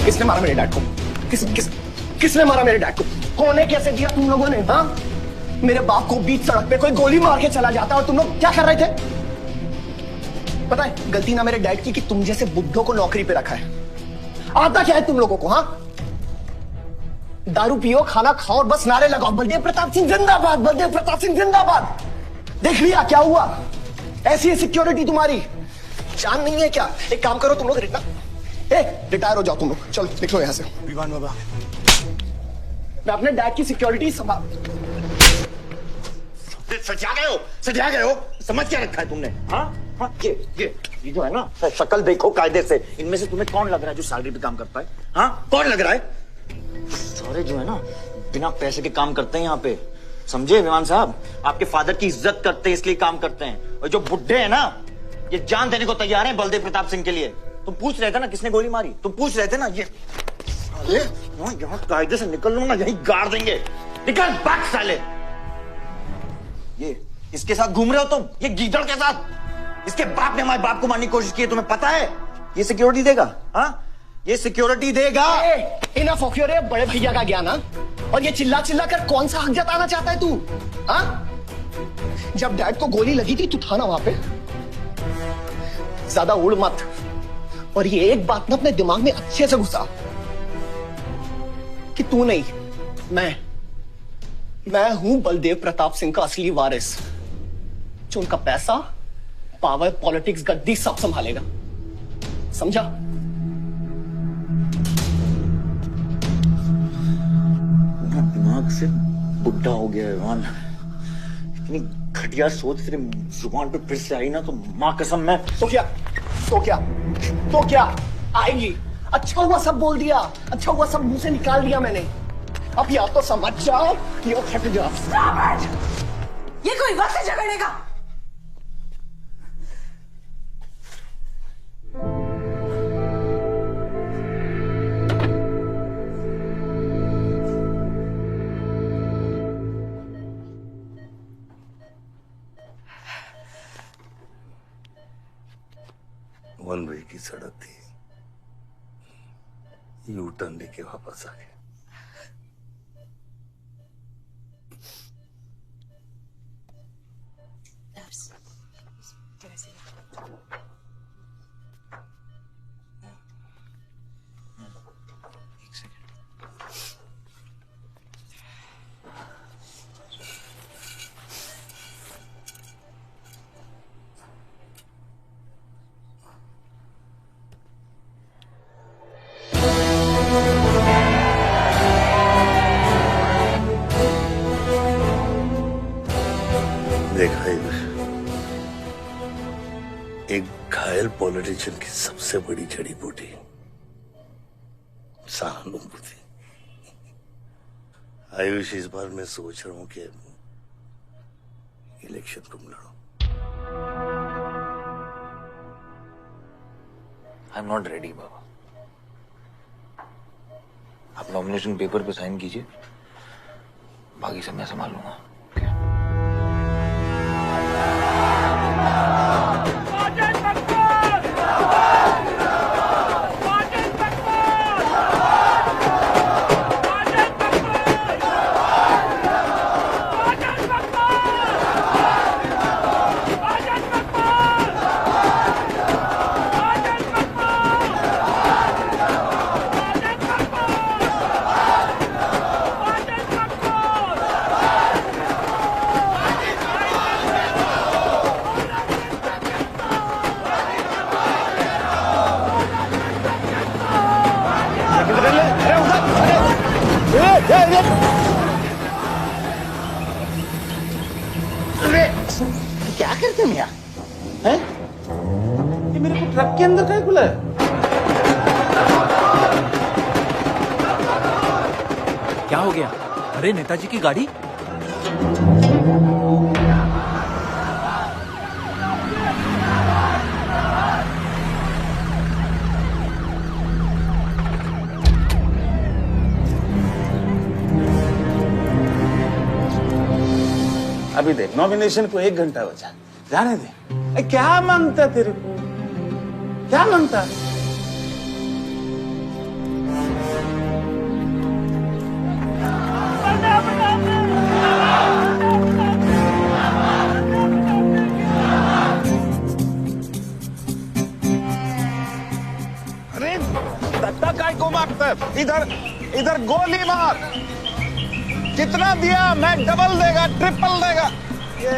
किसने मारा मेरे डैड को? किसने मारा मेरे डैड को? कौन है? कैसे दिया तुम लोगों ने? हाँ, मेरे बाप को बीच सड़क पे कोई गोली मार के चला जाता और तुम लोग क्या कर रहे थे? पता है गलती ना मेरे डैड की कि तुम जैसे बुड्ढों को नौकरी पे रखा है। आता क्या है तुम लोगों को? हाँ, दारू पियो, खाना खाओ और बस नारे लगाओ, बलदेव प्रताप सिंह जिंदाबाद, बलदेव प्रताप सिंह जिंदाबाद। देख लिया क्या हुआ? ऐसी है सिक्योरिटी तुम्हारी, जान नहीं है क्या? एक काम करो तुम लोग, रिटायर हो जाओ तुम लोग, चलो निकलो यहाँ से। विवान बाबा, मैं अपने डैड की सिक्योरिटी संभाल। सजा गए हो, समझ क्या रखा है तुमने? हाँ हाँ, ये जो है ना, शक्ल देखो कायदे से, इनमें से तुम्हें कौन लग रहा है जो सैलरी पे काम करता है? हाँ, कौन लग रहा है? सारे जो है ना बिना पैसे के काम करते हैं यहाँ पे, समझे विमान साहब? आपके फादर की इज्जत करते हैं इसलिए काम करते हैं, और जो बुड्ढे हैं ना ये जान देने को तैयार हैं बलदेव प्रताप सिंह के लिए। तुम पूछ रहे थे ना किसने गोली मारी, तुम पूछ रहे थे ना, ये अरे यहाँ कायदे से निकल लो ना, यहीं गाड़ देंगे। निकल भाग साले। ये इसके साथ घूम रहे हो तुम, ये गीदड़ के साथ। इसके बाप ने हमारे बाप को मारने की कोशिश की है, तुम्हें पता है? ये सिक्योरिटी देगा? हाँ, ये सिक्योरिटी देगा। इनफ ऑफ योर बड़े भैया का ज्ञान, और ये चिल्ला चिल्ला कर कौन सा हक जताना चाहता है तू? हाँ, जब डैड को गोली लगी थी तू था ना वहां पे? ज्यादा उड़ मत, और ये एक बात ना अपने दिमाग में अच्छे से घुसा कि तू नहीं, मैं हूं बलदेव प्रताप सिंह का असली वारिस, जो उनका पैसा, पावर, पॉलिटिक्स, गद्दी सब संभालेगा, समझा? दिमाग से बुढ़ा हो गया है, इतनी घटिया सोच तेरे जुबान पे फिर से आई ना तो मां कसम मैं तो क्या आएगी? अच्छा हुआ सब बोल दिया, अच्छा हुआ सब मुंह से निकाल दिया मैंने। अब या तो समझ जाओ या हट जाओ। ये कोई वक्त है झगड़ने का? वन वे की सड़क थी, यू टर्न लेके वापस आ गए। देखा एक घायल पॉलिटिशियन की सबसे बड़ी जड़ी बूटी सहानुभूति। आयुष, इस बार मैं सोच रहा हूं कि इलेक्शन तुम लड़ो। आई एम नॉट रेडी बाबा। अपना नॉमिनेशन पेपर पे साइन कीजिए, बाकी सब मैं संभालूंगा। क्या करते हैं यहाँ? हैं? ये मेरे को ट्रक के अंदर क्या खुला है? क्या हो गया? अरे नेताजी की गाड़ी। अभी देख, नॉमिनेशन को 1 घंटा बचा, जाने दे। क्या मांगता तेरे को? क्या मांगता? अरे दत्ता काय को मारता है? इधर गोली मार। कितना दिया? मैं डबल देगा, ट्रिपल देगा। ये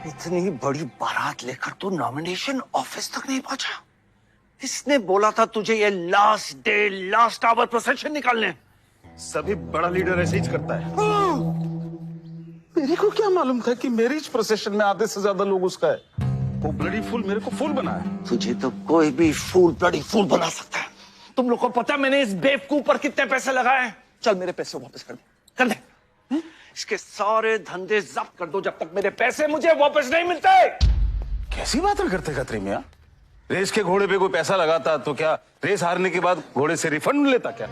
इतनी बड़ी बारात लेकर तू नॉमिनेशन ऑफिस तक नहीं पहुंचा। इसने बोला था तुझे ये last day last hour procession निकालने। सभी बड़ा लीडर ऐसे ही करता है। मेरे को क्या मालूम था कि मैरिज प्रोसेशन में आधे से ज्यादा लोग उसका है। वो ब्लडी फूल मेरे को फूल बना है। तुझे तो कोई भी फूल ब्लडी फूल बना सकता है। तुम लोग को पता है मैंने इस बेवकूफ पर कितने पैसे लगाए हैं? चल मेरे पैसे वापस कर दे। इसके सारे धंधे जब्त कर दो जब तक मेरे पैसे मुझे वापस नहीं मिलते। कैसी बातें करते खतरे मियां? रेस के घोड़े पे कोई पैसा लगाता तो क्या रेस हारने के बाद घोड़े से रिफंड लेता क्या?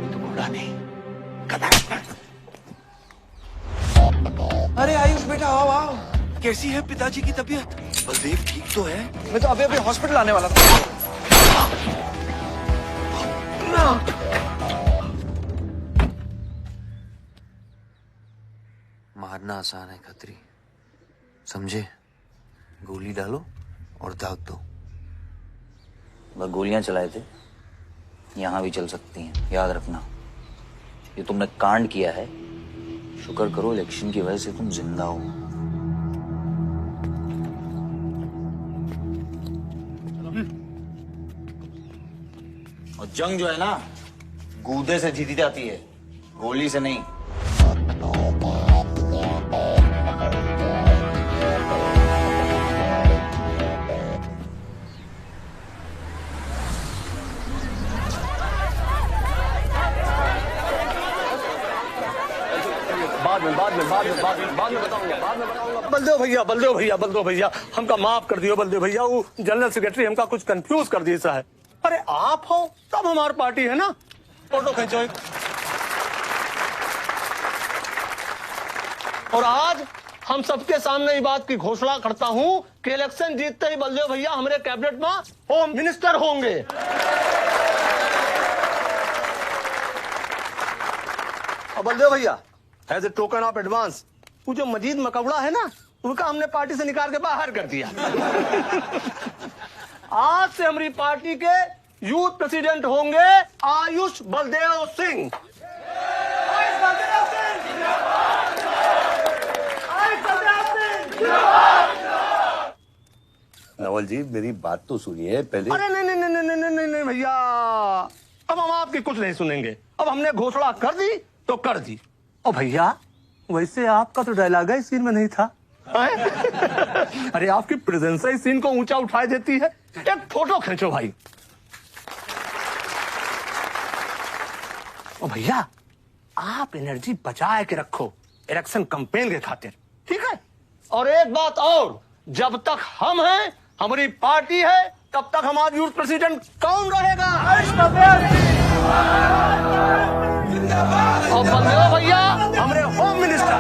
तो घोड़ा नहीं, गधा। अरे आयुष बेटा आओ आओ। कैसी है पिताजी की तबीयत? बलदेव ठीक तो है? मैं तो अभी हॉस्पिटल आने वाला था। मारना आसान है खत्री, समझे? गोली डालो और दाग दो। वह गोलियां चलाए थे, यहां भी चल सकती हैं, याद रखना। ये तुमने कांड किया है, शुक्र करो इलेक्शन की वजह से तुम जिंदा हो। और जंग जो है ना, गूदे से जीती जाती है, गोली से नहीं। बाद में बताऊंगा। बलदेव भैया हमका माफ कर दियो। बलदेव भैया वो जनरल सेक्रेटरी हमका कुछ कंफ्यूज कर दिया है। अरे आप हो तब हमारी पार्टी है ना। फोटो खींचो। और आज हम सबके सामने ये बात की घोषणा करता हूं कि इलेक्शन जीतते ही बलदेव भैया हमारे कैबिनेट में होम मिनिस्टर होंगे। और बलदेव भैया as a token of advance वो जो मजीद मकबड़ा है ना, उनका हमने पार्टी से निकाल के बाहर कर दिया। आज से हमारी पार्टी के यूथ प्रेसिडेंट होंगे आयुष बलदेव सिंह। नवल जी मेरी बात तो सुनिए पहले। अरे नहीं भैया, अब हम आपकी कुछ नहीं सुनेंगे। अब हमने घोषणा कर दी तो कर दी। और भैया वैसे आपका तो डायलॉग ही सीन में नहीं था। अरे आपकी प्रेजेंस ही सीन को ऊंचा उठा देती है। एक फोटो खींचो भाई। और भैया आप एनर्जी बचा के रखो इलेक्शन कैंपेन के खातिर, ठीक है? और एक बात और, जब तक हम हैं, हमारी पार्टी है, तब तक हमारा यूथ प्रेसिडेंट कौन रहेगा? और बंदे भैया हमारे home minister.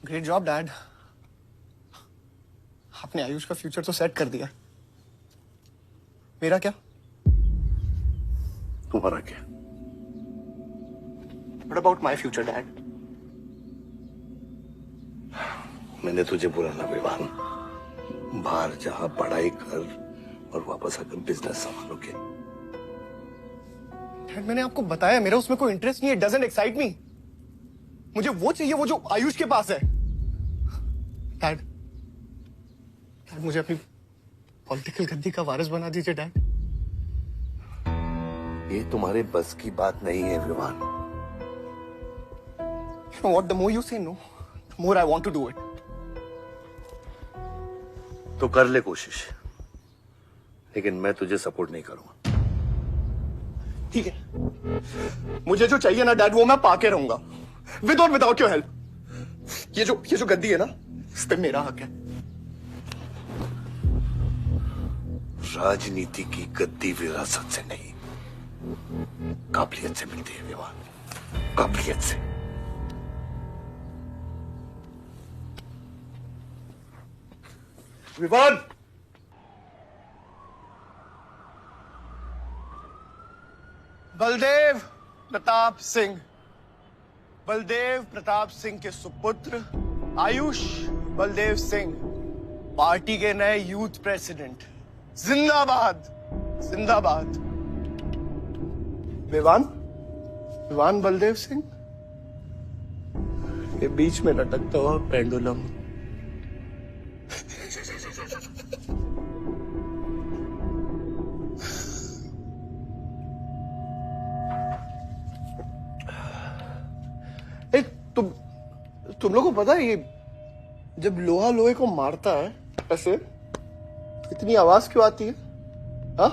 Great job dad, आपने आयुष का फ्यूचर तो सेट कर दिया, मेरा क्या? तुम्हारा क्या? What about my future, Dad? मैंने तुझे बोला ना विवान, बाहर जहां पढ़ाई कर और वापस आकर बिजनेस संभालोगे। डैड मैंने आपको बताया मेरा उसमें कोई इंटरेस्ट नहीं है, डजंट एक्साइट मी। मुझे वो चाहिए वो जो आयुष के पास है। डैड मुझे अपनी पॉलिटिकल गद्दी का वारिस बना दीजिए डैड। ये तुम्हारे बस की बात नहीं है Vivaan. You know what? The more you say no, the more I want to do it. तो कर ले कोशिश, लेकिन मैं तुझे सपोर्ट नहीं करूंगा। ठीक है, मुझे जो चाहिए ना डैड वो मैं पाके रहूंगा, विद और विदाउट योर हेल्प। ये जो गद्दी है ना, इस पे मेरा हक है। राजनीति की गद्दी विरासत से नहीं, काबिलियत से मिलती है विवान, काबिलियत से। विवान, बलदेव प्रताप सिंह, बलदेव प्रताप सिंह के सुपुत्र आयुष बलदेव सिंह, पार्टी के नए यूथ प्रेसिडेंट। जिंदाबाद जिंदाबाद। विवान बलदेव सिंह, ये बीच में लटकता हुआ पेंडुलम। तुम लोगों को पता है ये जब लोहा लोहे को मारता है ऐसे, इतनी आवाज क्यों आती है? हाँ,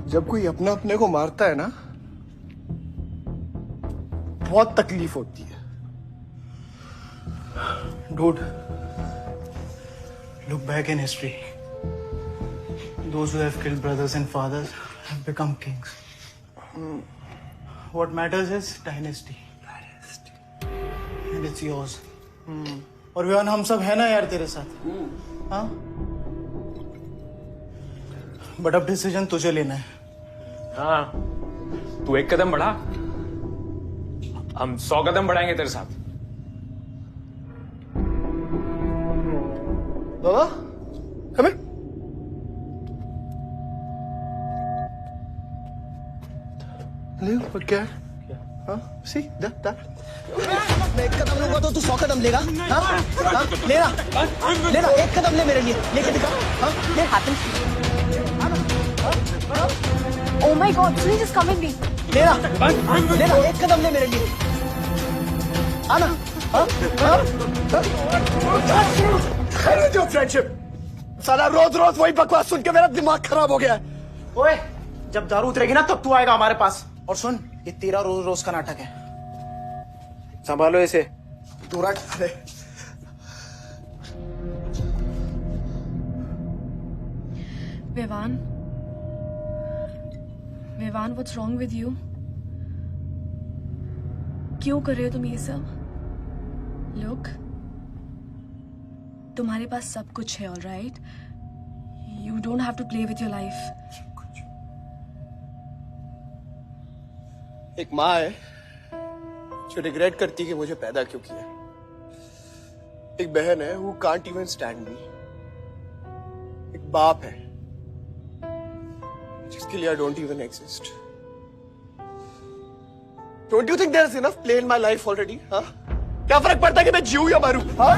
जब कोई अपना अपने को मारता है ना, बहुत तकलीफ होती है। Dude, look back in history. Those who have killed brothers and fathers have become kings. What matters is dynasty. And it's yours. और विवान हम सब है ना यार तेरे साथ, हाँ? बट अब डिसीजन तुझे लेना है। हाँ, तू एक कदम बढ़ा, हम 100 कदम बढ़ाएंगे तेरे साथ। बाबा, come here. क्या है? हाँ, see that. मैं एक कदम लूंगा तो तू 100 कदम लेगा? हाँ? हाँ? लेना, एक कदम ले मेरे लिए, लेके दिखा। हाँ? ले हाथ में। Oh my God, please just come with me. लेना, एक कदम ले मेरे लिए। आना, हाँ? खैर जो फ्रेंडशिप, साला रोज वही बकवास सुन के मेरा दिमाग खराब हो गया है। ओए, जब दारू उतरेगी ना तब तू आएगा हमारे पास। और सुन, ये तेरा रोज का नाटक है, संभालो इसे। दूरा अरे Vivaan, what's wrong with you? क्यों कर रहे हो तुम ये सब? Look, तुम्हारे पास सब कुछ है, all right? You don't have to play with your life. एक माँ है जो रिग्रेट करती है कि मुझे पैदा क्यों किया। एक बहन है who can't even stand me। एक बाप है जिसके लिए I don't even exist. Don't you think there's enough play in my life already? हाँ? क्या फर्क पड़ता है कि मैं जीऊं या मरूं? हाँ?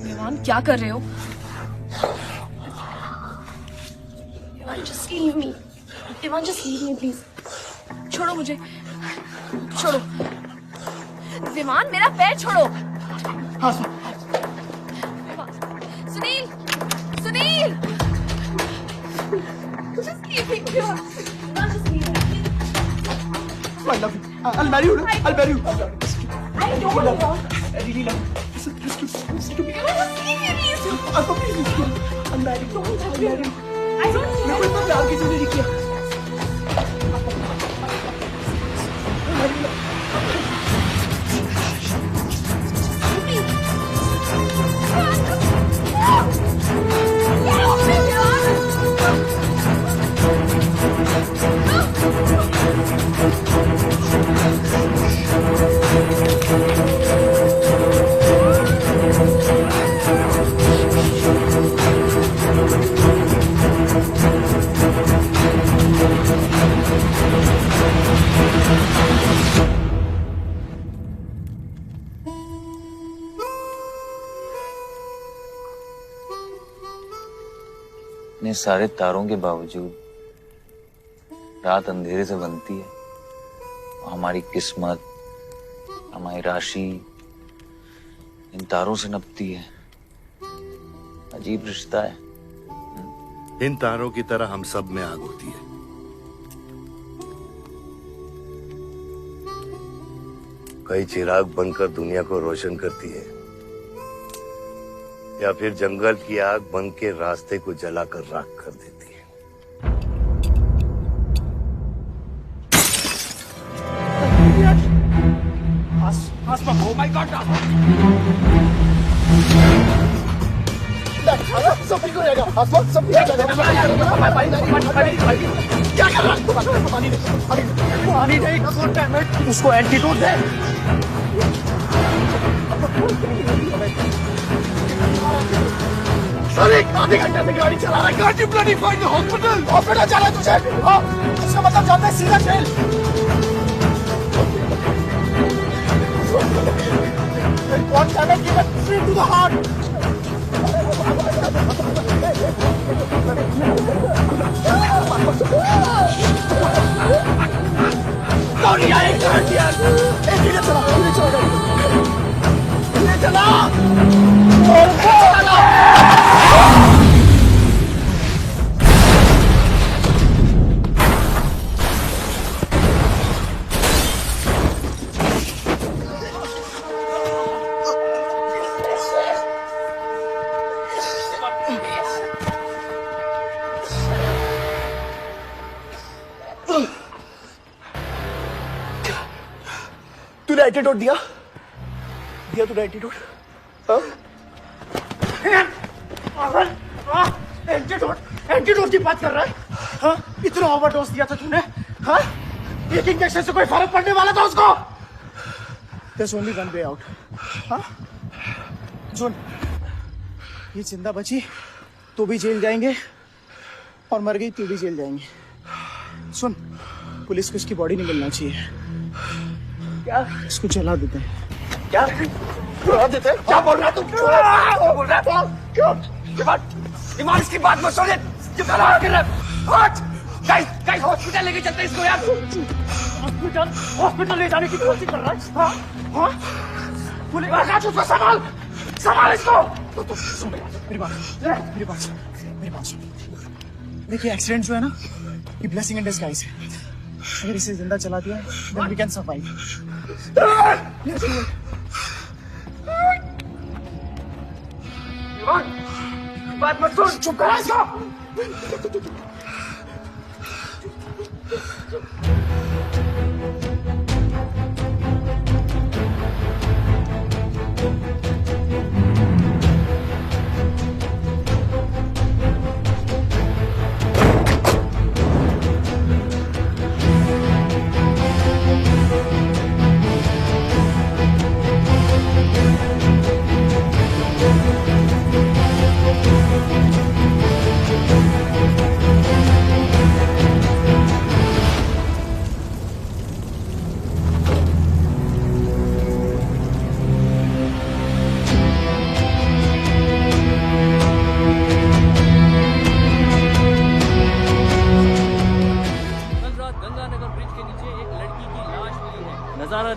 विमान क्या कर रहे हो? विमान just leave me. विमान just leave me please. छोड़ो मुझे. छोड़ो. विमान मेरा पैर छोड़ो. हाँ Sunil. Sunil. Just leave me here. विमान just leave me. I love you. I'll marry you. I'll marry you. I don't want. I really love you. Listen to me. Just leave me please. I'll marry you. I'll marry you. I don't मेरे को इतना प्यार किसी ने नहीं किया. इतने सारे तारों के बावजूद रात अंधेरे से बनती है। हमारी किस्मत, हमारी राशि इन तारों से नपती है। अजीब रिश्ता है। इन तारों की तरह हम सब में आग होती है। कई चिराग बनकर दुनिया को रोशन करती है, या फिर जंगल की आग बन के रास्ते को जलाकर राख कर देती है। Oh my God! सब ठीक हो जाएगा. आसमान सब ठीक हो जाएगा. क्या कर रहा है? पानी नहीं. उसको एंटीडोट दे. अरे आधे घंटे से गाड़ी चला रहा है. Can't you bloody find the hospital? Hospital जाना है तुझे? हाँ. इसका मतलब जानता है सीधा jail. One cannot give it free to the heart. कौन नहीं आएगा? धीरे चला. तूने एंटीडोट दिया तूने एंटीडोट? एंटीडोट की बात कर रहा है? हाँ? इतना ओवरडोज दिया था तूने? हाँ? एक इंजेक्शन से कोई फर्क पड़ने वाला था उसको? There's only one way out. हाँ? सुन, ये जिंदा बची तो भी जेल जाएंगे और मर गई तो भी जेल जाएंगे. सुन, पुलिस को इसकी बॉडी नहीं मिलना चाहिए. क्या? इसको जला देते हैं. क्या? जला देते हैं? क्या बोल रहा है तू? क्या बोल रहा है? क्यों? ईमान इसकी बात मत सुन. क्यों कर रहा है? गाइस हॉस्पिटल लेके चलते हैं इसको यार. हॉस्पिटल ले जाने की कोशिश कर रहा है. हाँ? पुलिस उसको संभाल इसको. तो सुन मेरी बात सुन. देखिए एक्सीडेंट जो है ना, ये ब्लेसिंग इन डिस्गाइज है. अगर इसे जिंदा चला दिया then we can survive. बात मत सुन. चुप करा इसको.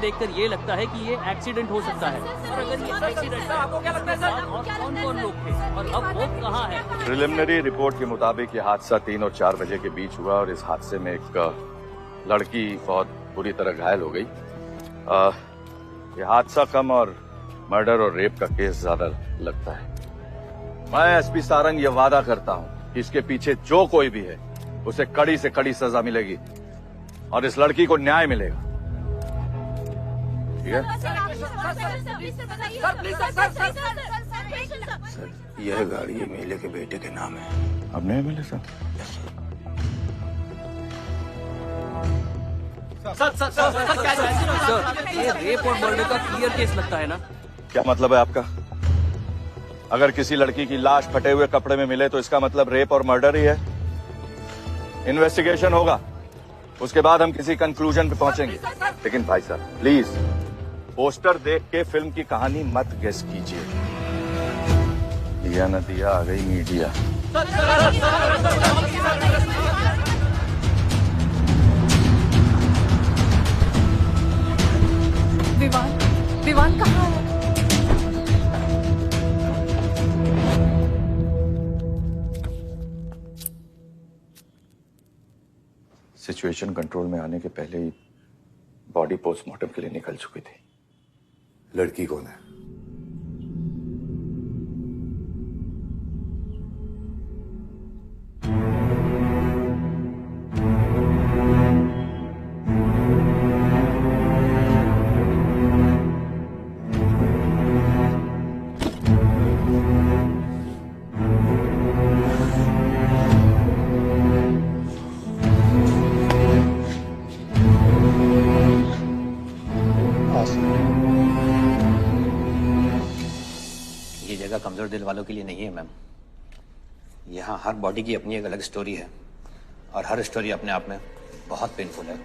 देखकर ये लगता है कि ये एक्सीडेंट हो सकता है। और अगर ये एक्सीडेंट है, आपको क्या लगता है सर? और कौन-कौन लोग थे और अब वो कहाँ है? प्रिलिमिनरी रिपोर्ट के मुताबिक ये हादसा 3 और 4 बजे के बीच हुआ और इस हादसे में एक लड़की बहुत बुरी तरह घायल हो गई। ये हादसा कम और मर्डर और रेप का केस ज्यादा लगता है। मैं एसपी सारंग ये वादा करता हूँ कि इसके पीछे जो कोई भी है उसे कड़ी से कड़ी सजा मिलेगी और इस लड़की को न्याय मिलेगा। ठीक है? सर, यह गाड़ी एमएलए के बेटे के नाम है। अब नहीं मिले सर? सर, ये रेप और मर्डर का क्लियर केस लगता है ना? क्या मतलब है आपका? अगर किसी लड़की की लाश फटे हुए कपड़े में मिले तो इसका मतलब रेप और मर्डर ही है। इन्वेस्टिगेशन होगा, उसके बाद हम किसी कंक्लूजन पे पहुंचेंगे। लेकिन भाई साहब प्लीज पोस्टर देख के फिल्म की कहानी मत गेस कीजिए। दिया न दिया आ गई मीडिया। विवान कहाँ है? सिचुएशन कंट्रोल में आने के पहले ही बॉडी पोस्टमार्टम के लिए निकल चुकी थी। लड़की कौन है? कमजोर दिल वालों के लिए नहीं है मैम। यहाँ हर बॉडी की अपनी एक अलग स्टोरी है और हर स्टोरी अपने आप में बहुत पेनफुल है।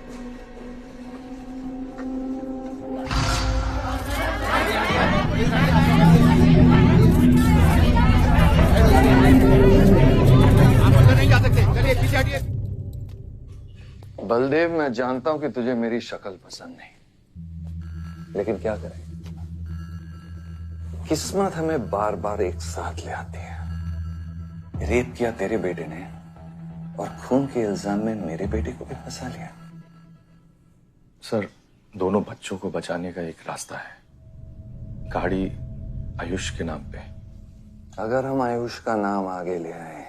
बलदेव, मैं जानता हूं कि तुझे मेरी शक्ल पसंद नहीं, लेकिन क्या करें, किस्मत हमें बार बार एक साथ ले आती है। रेप किया तेरे बेटे ने और खून के इल्जाम में मेरे बेटे को भी फंसा लिया। सर, दोनों बच्चों को बचाने का एक रास्ता है, गाड़ी आयुष के नाम पे। अगर हम आयुष का नाम आगे ले आए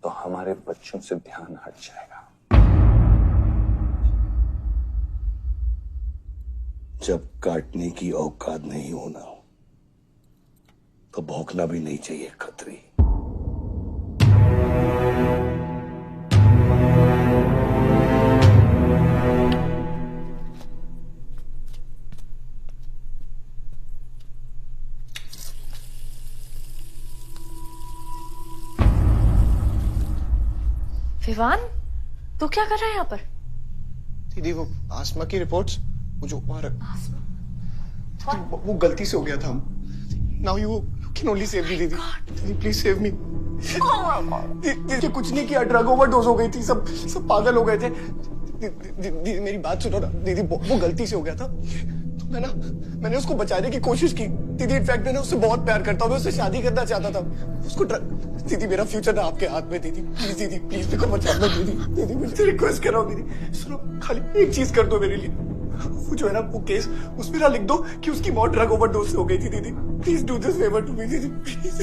तो हमारे बच्चों से ध्यान हट जाएगा। जब काटने की औकात नहीं होना तो भौंकना भी नहीं चाहिए खतरी। विवान, तू क्या कर रहा है यहाँ पर? दीदी, वो आसमा की रिपोर्ट्स, वो जो वो गलती से हो गया था। Now you can only save me दीदी। दीदी प्लीज सेव मी। दीदी कुछ नहीं किया, ड्रग ओवरडोज हो गई थी, सब पागल हो गए थे। दीदी मेरी बात सुनो ना दीदी, वो गलती से हो गया था। तो मैंने उसको बचाने की कोशिश की दीदी। इनफैक्ट मैंने उससे बहुत प्यार करता हूँ, मैं उससे शादी करना चाहता था। उसको दीदी, मेरा फ्यूचर ना आपके हाथ में दीदी। प्लीज दीदी, प्लीज मेरे को बचा लो दीदी। दीदी मैं रिक्वेस्ट कर रहा हूँ दीदी, सुनो, खाली एक चीज कर दो मेरे लिए। वो जो है ना, वो केस उसमें ना लिख दो कि उसकी मौत ड्रग ओवरडोज से हो गई थी दीदी। Please do this favour to me दीदी, प्लीज।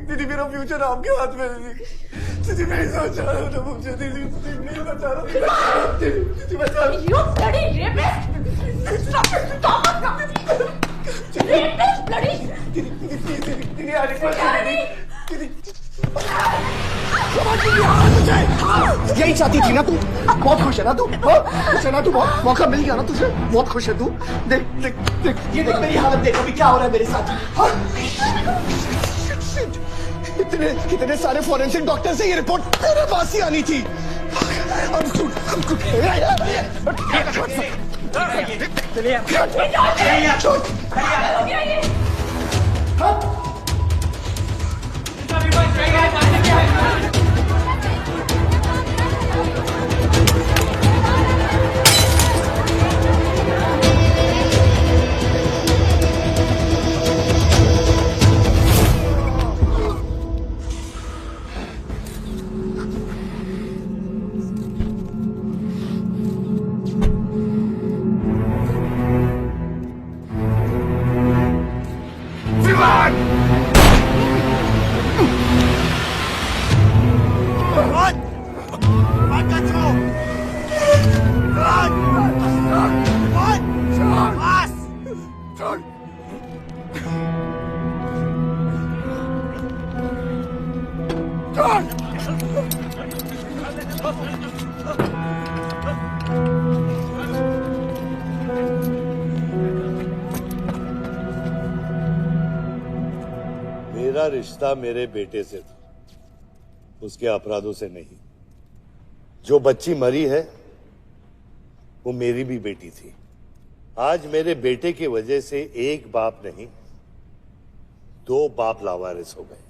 दीदी मेरा फ्यूचर आपके हाथ में दीदी। दीदी मैं बचा रहा हूँ मुझे दीदी, नहीं बचा रहा हूँ दीदी, बचा रहा हूँ। You bloody rapist! Stop it! Stop it! Rapist, bloody! दीदी आ रिक्वेस्ट दीदी। यही चाहती थी ना तू? बहुत खुश है ना तू? खुश है ना तू? बहुत मौका मिल गया ना तुझे? बहुत खुश है तू? देख देख देख, ये देख मेरी हालत, देख अभी क्या हो रहा है मेरे साथ। इतने सारे फॉरेंसिक डॉक्टर से ये रिपोर्ट तेरे पास ही आनी थी। मेरा रिश्ता मेरे बेटे से था, उसके अपराधों से नहीं। जो बच्ची मरी है वो मेरी भी बेटी थी। आज मेरे बेटे की वजह से एक बाप नहीं, दो बाप लावारिस हो गए।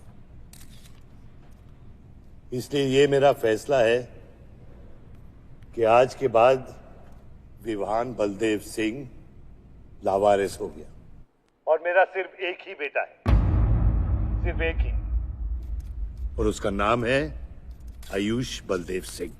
इसलिए ये मेरा फैसला है कि आज के बाद विवान बलदेव सिंह लावारिस हो गया और मेरा सिर्फ एक ही बेटा है, सिर्फ एक ही, और उसका नाम है आयुष बलदेव सिंह।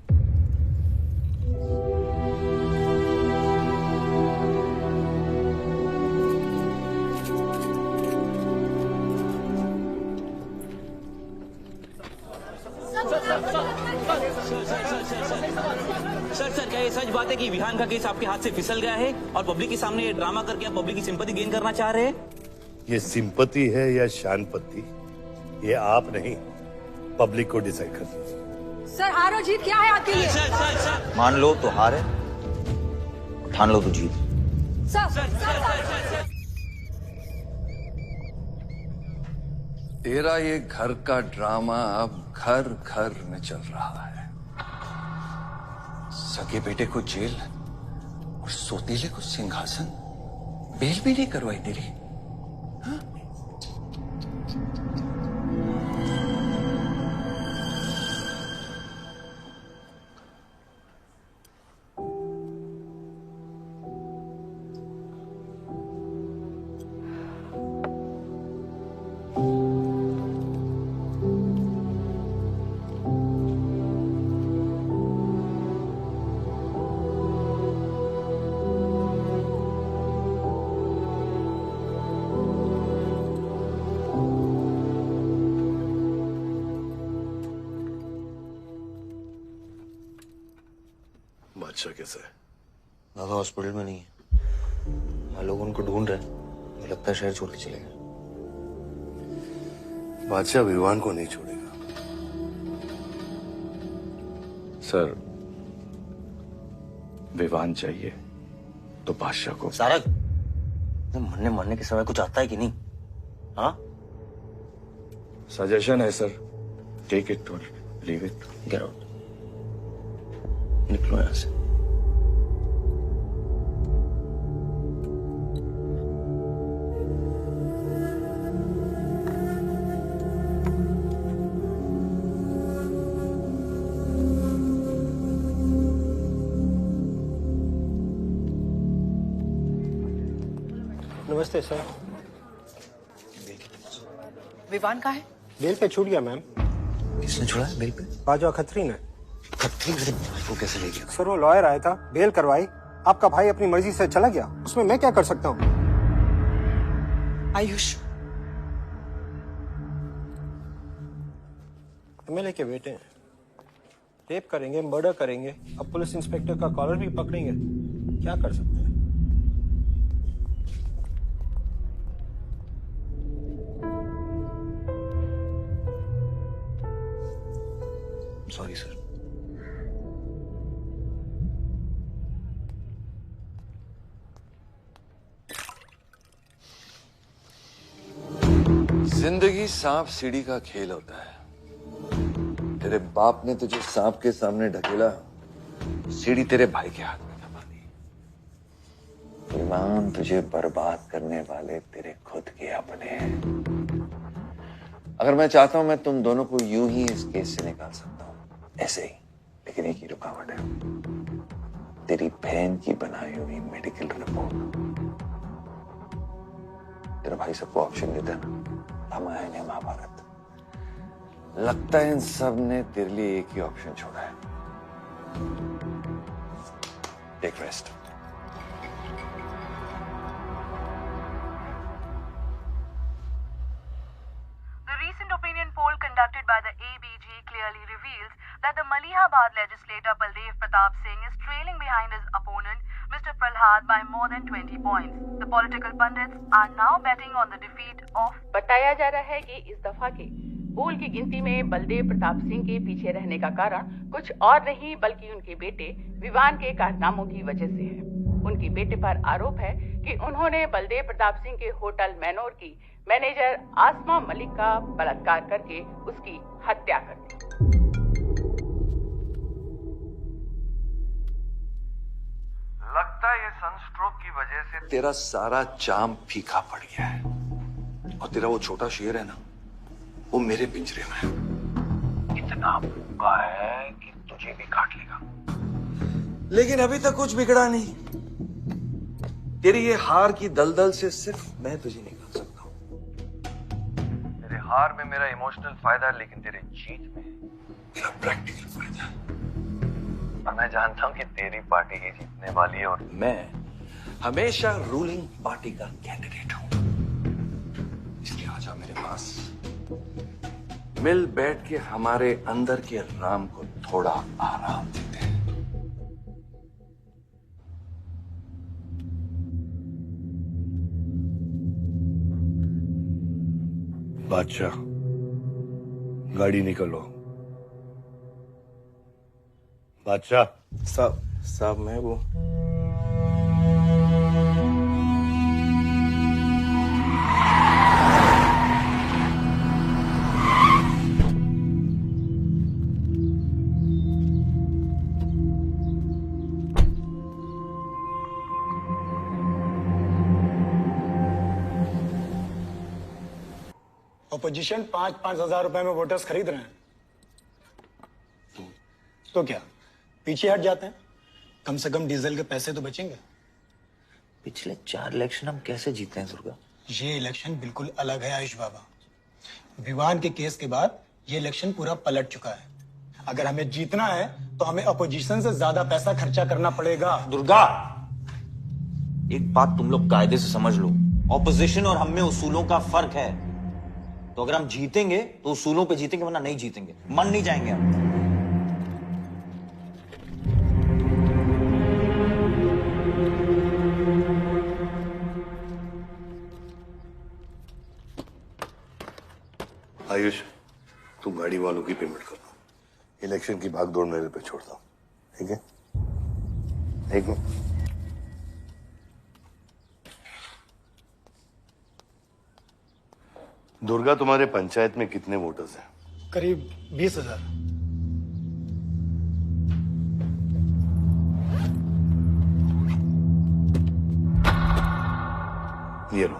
सर क्या ये सच बात है कि विहान का केस आपके हाथ से फिसल गया है और पब्लिक के सामने ये ड्रामा करके आप पब्लिक की सिंपैथी गेन करना चाह रहे हैं? ये सिंपैथी है या शानपत्ती, ये आप नहीं, पब्लिक को डिसाइड कर दीजिए। सर हार और जीत क्या है आपके लिए? मान लो तो हार है, ठान लो तो जीत। तेरा ये घर का ड्रामा अब घर घर में चल रहा है। सगे बेटे को जेल और सोतीले को सिंहासन, बेल भी नहीं करवाई तेरी। बादशाह कैसा है? बाबा हॉस्पिटल में नहीं है, लोग उनको ढूंढ रहे हैं, मुझे लगता है शहर छोड़ के चले गए। बादशाह विवान को नहीं छोड़ेगा। सर, विवान चाहिए तो बादशाह को। सारंग, मरने मरने के समय कुछ आता है कि नहीं? हाँ, सजेशन है सर, टेक इट और लीव इट। गेट आउट, निकलो यहां से। नमस्ते सर। विवान का है? बेल पे छूट गया मैम। किसने छोड़ा है बेल पे? बाजवा खत्री ने। खत्री वो कैसे ले गया? सर वो लॉयर आया था, बेल करवाई, आपका भाई अपनी मर्जी से चला गया, उसमें मैं क्या कर सकता हूँ? आयुष एमएलए के बेटे हैं, रेप करेंगे, मर्डर करेंगे, अब पुलिस इंस्पेक्टर का कॉलर भी पकड़ेंगे, क्या कर सकते हैं? Sorry sir. जिंदगी सांप सीढ़ी का खेल होता है। तेरे बाप ने तुझे सांप के सामने ढकेला, सीढ़ी तेरे भाई के हाथ में दबा दी। विवान तुझे बर्बाद करने वाले तेरे खुद के अपने हैं। अगर मैं चाहता हूं मैं तुम दोनों को यूं ही इस केस से निकाल सकता हूं, ऐसे ही, लेकिन एक ही रुकावट है, तेरी बहन की बनाई हुई मेडिकल रिपोर्ट। तेरा भाई सबको ऑप्शन देता है ना, रामायण या महाभारत। लगता है इन सब ने तेरे लिए एक ही ऑप्शन छोड़ा है, take rest. The recent opinion poll conducted by the ABG clearly reveals that the Malihabad legislator Baldev Pratap Singh is trailing behind his opponent, Mr. Prahlad, by more than 20 points. The political pundits are now betting on the defeat of. बताया जा रहा है कि इस दफा के पोल की गिनती में बलदेव प्रताप सिंह के पीछे रहने का कारण कुछ और नहीं बल्कि उनके बेटे विवान के कारनामों की वजह से है। उनके बेटे पर आरोप है कि उन्होंने बलदेव प्रताप सिंह के होटल मैनोर की मैनेजर आसमा मलिक का बलात्कार करके उसकी हत्या कर दी। लगता है ये सनस्ट्रोक की वजह से तेरा सारा जाम फीका पड़ गया है और तेरा वो छोटा शेर है ना, वो मेरे पिंजरे में है। इतना भूखा है कि तुझे भी काट लेगा। लेकिन अभी तक कुछ बिगड़ा नहीं। तेरी ये हार की दलदल से सिर्फ मैं तुझे निकाल सकता हूं। तेरे हार में मेरा इमोशनल फायदा है, लेकिन तेरे जीत में मेरा प्रैक्टिकल फायदा है। और मैं जानता हूं कि तेरी पार्टी ही जीतने वाली है और मैं हमेशा रूलिंग पार्टी का कैंडिडेट हूं। इसलिए आजा मेरे पास, मिल बैठ के हमारे अंदर के राम को थोड़ा आराम देते हैं। बादशाह, गाड़ी निकलो। बादशाह साहब मैं वो अपोजिशन 5-5 हजार रुपए में वोटर्स खरीद रहे हैं, तो क्या पीछे हट जाते हैं? कम से कम डीजल के पैसे तो बचेंगे। पिछले 4 इलेक्शन हम कैसे जीते हैं दुर्गा? ये इलेक्शन बिल्कुल अलग है आयुष बाबा। विवान के केस के बाद ये इलेक्शन पूरा पलट चुका है। अगर हमें जीतना है तो हमें अपोजिशन से ज्यादा पैसा खर्चा करना पड़ेगा। दुर्गा, एक बात तुम लोग कायदे से समझ लो, ऑपोजिशन और हम में उसूलों का फर्क है। तो अगर हम जीतेंगे तो उसूलों पे जीतेंगे, वरना नहीं जीतेंगे, मन नहीं जाएंगे हम। आयुष, तुम गाड़ी वालों की पेमेंट कर दो। इलेक्शन की भागदौड़ मेरे पे छोड़ दो, ठीक है? ठीक है। दुर्गा, तुम्हारे पंचायत में कितने वोटर्स हैं? करीब 20,000। ये लो।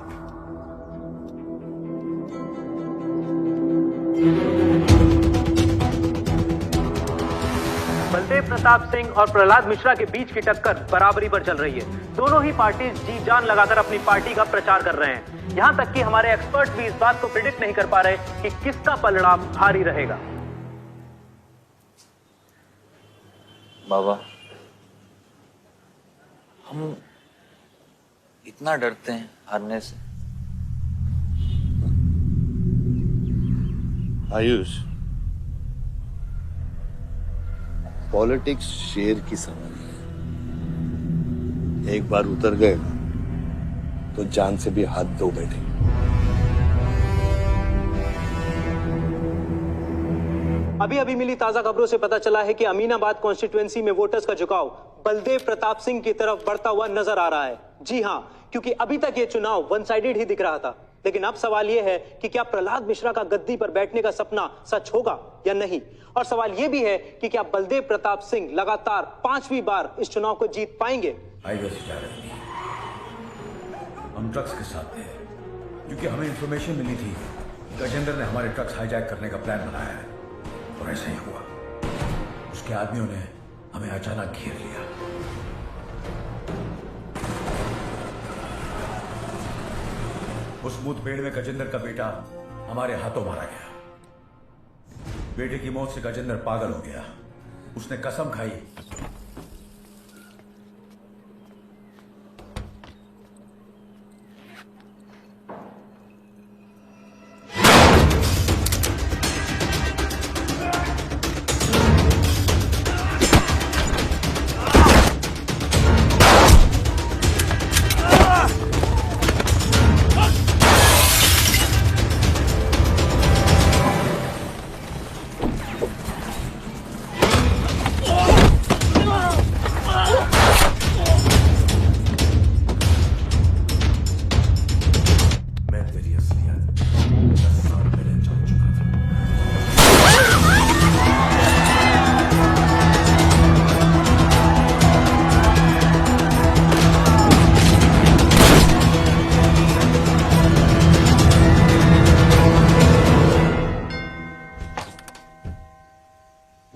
बलदेव प्रताप सिंह और प्रहलाद मिश्रा के बीच की टक्कर बराबरी पर चल रही है। दोनों ही पार्टी जी जान लगाकर अपनी पार्टी का प्रचार कर रहे हैं। यहां तक कि हमारे एक्सपर्ट भी इस बात को प्रिडिक्ट नहीं कर पा रहे कि किसका पलड़ा भारी रहेगा। बाबा, हम इतना डरते हैं हारने से। आयुष, पॉलिटिक्स शेर की सवारी है। एक बार उतर गए ना तो जान से भी हाथ धो बैठे। अभी अभी मिली ताजा खबरों से पता चला है कि अमीनाबाद कॉन्स्टिट्यूएंसी में वोटर्स का झुकाव बलदेव प्रताप सिंह की तरफ बढ़ता हुआ नजर आ रहा है। जी हां, क्योंकि अभी तक ये चुनाव वन साइडेड ही दिख रहा था। लेकिन अब सवाल यह है कि क्या प्रहलाद मिश्रा का गद्दी पर बैठने का सपना सच होगा या नहीं। और सवाल यह भी है कि क्या बलदेव प्रताप सिंह लगातार 5वीं बार इस चुनाव को जीत पाएंगे। हाईवे से जा रहे थे, हम ट्रक्स के साथ थे, क्योंकि हमें इंफॉर्मेशन मिली थी गजेंद्र ने हमारे ट्रक्स हाईजैक करने का प्लान बनाया है। और ऐसा ही हुआ। उसके आदमियों ने हमें अचानक घेर लिया। उस मुठभेड़ में गजेंद्र का बेटा हमारे हाथों मारा गया। बेटे की मौत से गजेंद्र पागल हो गया। उसने कसम खाई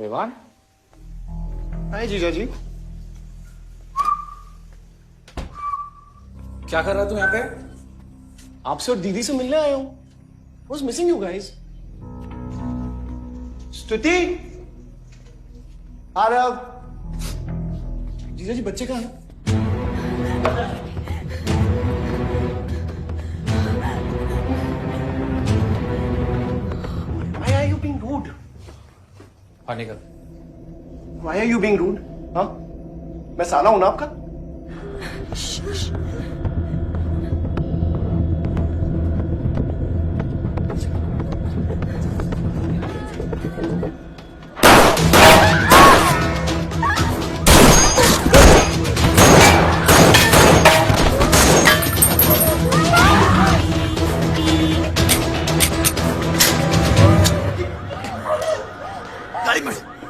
विवान। हाय जीजा जी। क्या कर रहा तू यहाँ पे? आपसे और दीदी से मिलने आया हूँ। Was missing you guys. स्तुति, आरव, जीजा जी बच्चे कहाँ हैं? Why are you being rude? पानी कर। Why are you being rude? हाँ? मैं साला हूं ना आपका?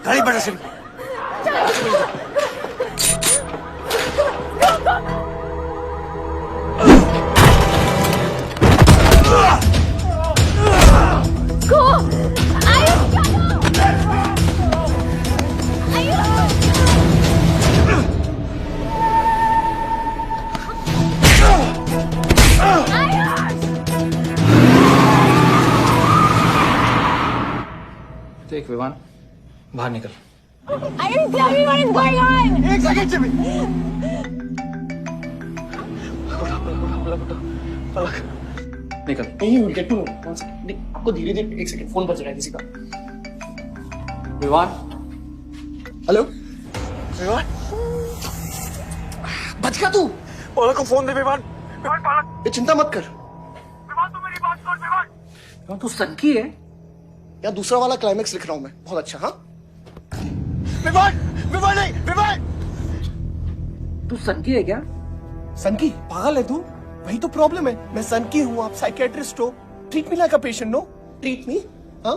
गाड़ी बढ़ा सिर्फ। देख विवान, बाहर निकल। I didn't tell me what is going on. एक सेकंड से भी। निकल। नहीं, you get to know. One second. नहीं, आपको धीरे धीरे एक सेकंड फोन बज रहा है किसी का। विवान। हेलो। विवान। बच गया तू। पलक को फोन दे विवान। विवान पलक। ये चिंता मत कर। विवान तू मेरी बात सुन विवान। विवान तू सनकी है? या दूसरा वाला क्लाइमेक्स लिख रहा हूं मैं। बहुत अच्छा हाँ। विवान, विवान नहीं, विवान। तू सनकी है क्या? सनकी? पागल है तू? वही तो प्रॉब्लम है। मैं सनकी हूँ, आप साइकेट्रिस्ट हो। Treat me like a patient, no? Treat me, हाँ?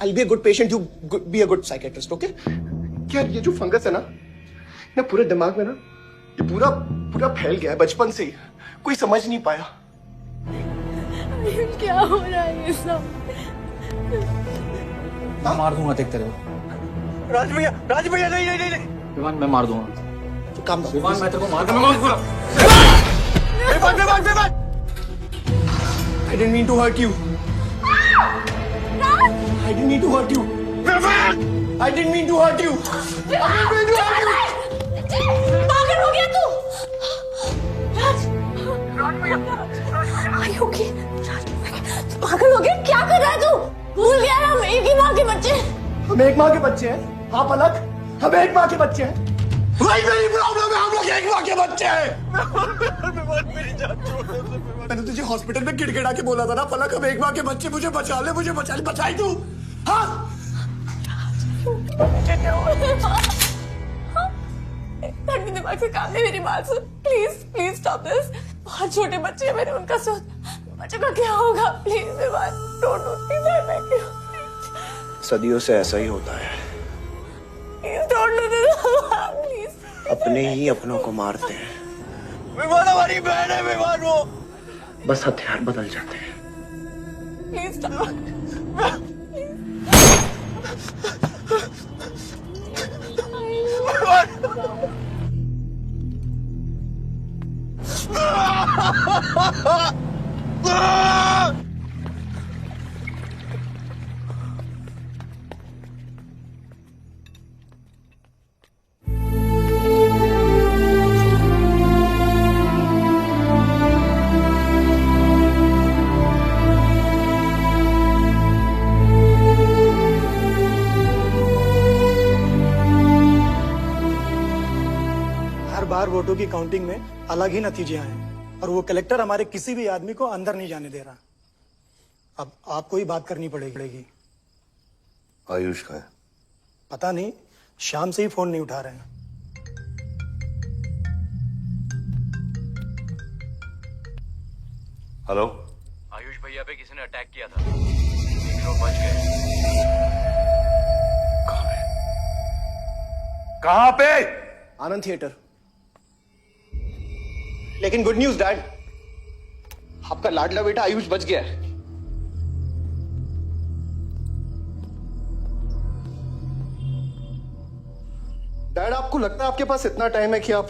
I'll be a good patient, you be a good psychiatrist, okay? क्या ये जो फंगस है ना पूरे दिमाग में ना, ये पूरा फैल गया है बचपन से ही। कोई समझ नहीं पाया। क्या हो रहा है ये सब? मैं मार दूंगा देख तेरे को। राज भैया नहीं। विवान मैं मार दूंगा। तो काम विवान मैं तेरे को मार दूंगा। Vivaan. I didn't mean to hurt you. I didn't mean to hurt you. I didn't mean to hurt you. पागल हो गया तू? राज Are you okay? तू पागल हो गया? क्या कर रहा है तू? भूल गया हम एक ही माँ के बच्चे। हम एक माँ के बच्चे हैं। हाँ पलक, हम एक माँ के बच्चे हैं। वही मेरी प्रॉब्लम है, हम लोग एक माँ के बच्चे हैं। मेरी जान छोड़ दे। मैंने तुझे हॉस्पिटल में गिड़गिड़ा के बोला था ना पलक, हम एक माँ के बच्चे, मुझे बचा ले, बचाई तू। हाँ? मेरे दिमाग से काम नहीं, मेरी बात सुन प्लीज स्टॉप दिस। बहुत छोटे बच्चे हैं, मैंने उनका सोच, बच्चों का क्या होगा? Please don't do please, I beg you. सदियों से ऐसा ही होता है। Please don't do this please. अपने ही अपनों को मारते हैं। विवान हमारी बहन है विवान, वो बस हथियार बदल जाते हैं। Please stop. बार वोटों की काउंटिंग में अलग ही नतीजे आए और वो कलेक्टर हमारे किसी भी आदमी को अंदर नहीं जाने दे रहा। अब आपको ही बात करनी पड़ेगी। आयुष का है? पता नहीं, शाम से ही फोन नहीं उठा रहे हैं। हेलो, आयुष भैया पे किसी ने अटैक किया था, लेकिन वो बच गए। कहां पे? आनंद थिएटर। लेकिन गुड न्यूज डैड, आपका लाडला बेटा आयुष बच गया है। डैड, आपको लगता है आपके पास इतना टाइम है कि आप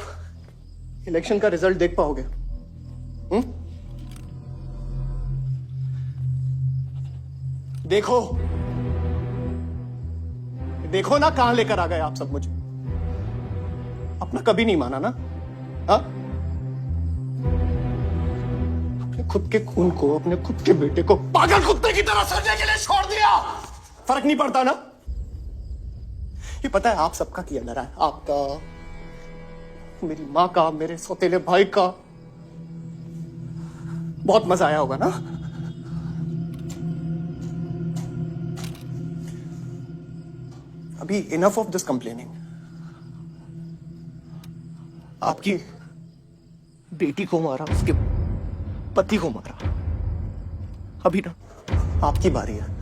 इलेक्शन का रिजल्ट देख पाओगे? देखो देखो ना, कहां लेकर आ गए आप सब मुझे। अपना कभी नहीं माना ना? हाँ, अपने खुद के खून को, अपने खुद के बेटे को पागल कुत्ते की तरह सड़ने के लिए छोड़ दिया। फर्क नहीं पड़ता ना? ये पता है आप सबका किया डरा है, आपका, मेरी माँ का, मेरे सौतेले भाई का। बहुत मजा आया होगा ना? अभी इनफ ऑफ दिस कंप्लेनिंग। आपकी बेटी को मारा, उसके पति को मारा, अभी ना आपकी बारी है।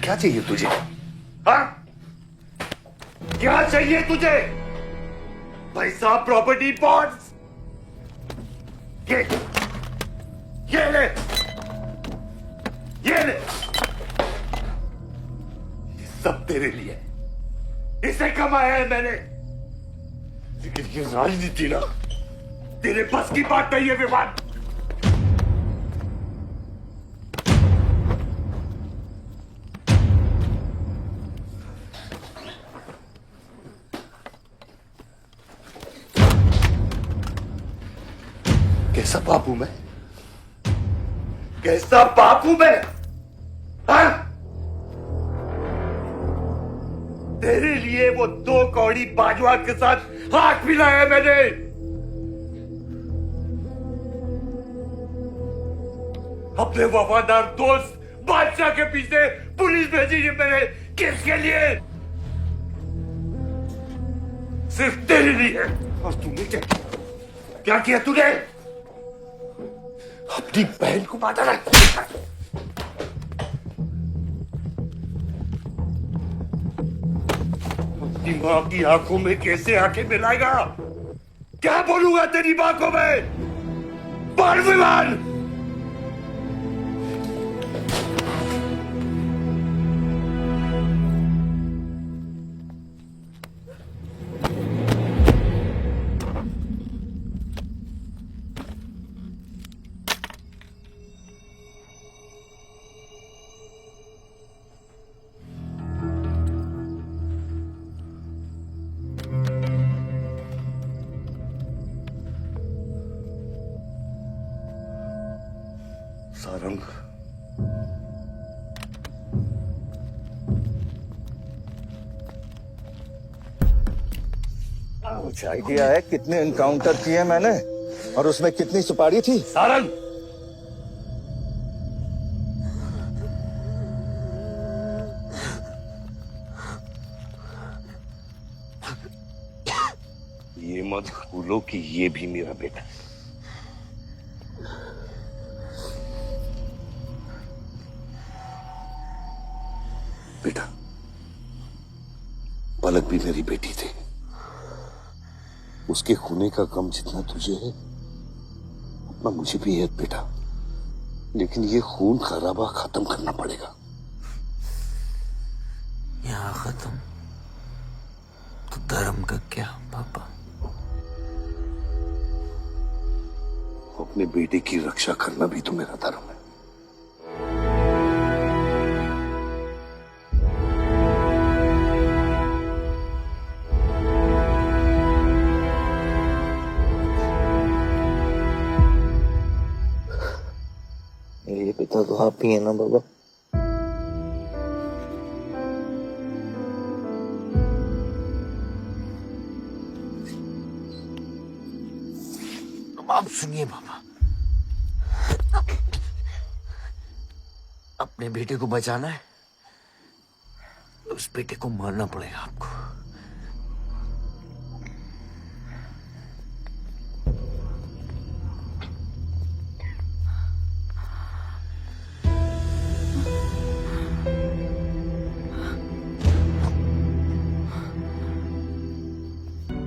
क्या चाहिए तुझे? हाँ, क्या चाहिए तुझे? पैसा, प्रॉपर्टी, बॉन्ड्स? ये ले, ये ले। ये सब तेरे लिए, इसे कमाया है मैंने। लेकिन ये राजनीति ना, तेरे बस की बात नहीं है विवाद। कैसा बाप हूं मैं? कैसा बाप हूं मैं? हाँ? तेरे लिए वो 2 कौड़ी बाजवान के साथ हाथ मिलाया मैंने। अपने वफादार दोस्त बादशाह के पीछे पुलिस भेजी है मैंने। किसके लिए? सिर्फ तेरे लिए। और तूने क्या किया तूने? अपनी बहन को मारा ना। अपनी मां की आंखों में कैसे आंखें मिलाएगा? क्या बोलूंगा तेरी मां को मैं? बाल विवाद। सारंग, कुछ आइडिया है कितने एनकाउंटर किए मैंने और उसमें कितनी सुपारी थी? सारंग, ये मत भूलो कि ये भी मेरा बेटा है। बेटा, पलक भी मेरी बेटी थी। उसके खोने का गम जितना तुझे है उतना मुझे भी है बेटा। लेकिन ये खून खराबा खत्म करना पड़ेगा। यहाँ खत्म तो धर्म का क्या पापा? अपने बेटे की रक्षा करना भी तो मेरा धर्म है। मेरे पिता तो आप ही है ना बाबा? अब आप सुनिए बाबा, अपने बेटे को बचाना है तो उस बेटे को मारना पड़ेगा आपको।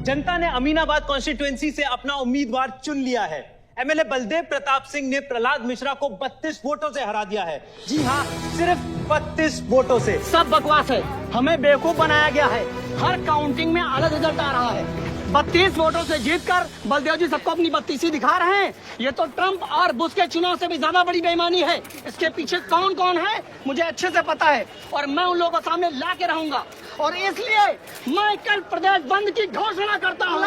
जनता ने अमीनाबाद कॉन्स्टिट्यूएंसी से अपना उम्मीदवार चुन लिया है। एमएलए बलदेव प्रताप सिंह ने प्रहलाद मिश्रा को 32 वोटों से हरा दिया है। जी हाँ, सिर्फ 32 वोटों से। सब बकवास है, हमें बेवकूफ बनाया गया है। हर काउंटिंग में अलग रिजल्ट आ रहा है। 32 वोटों से जीतकर बलदेव जी सबको अपनी बत्तीसी दिखा रहे हैं। ये तो ट्रंप और बुश के चुनाव से भी ज्यादा बड़ी बेईमानी है। इसके पीछे कौन कौन है मुझे अच्छे से पता है और मैं उन लोगों के सामने ला के रहूंगा और इसलिए मैं कल प्रदेश बंद की घोषणा करता हूँ।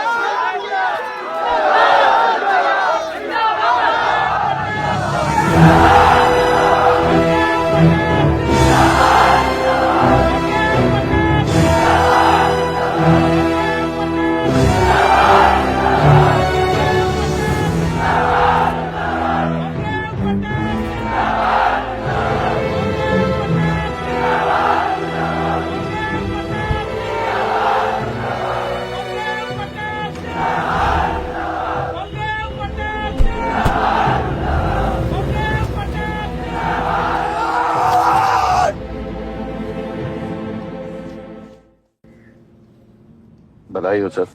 बधाई हो सर,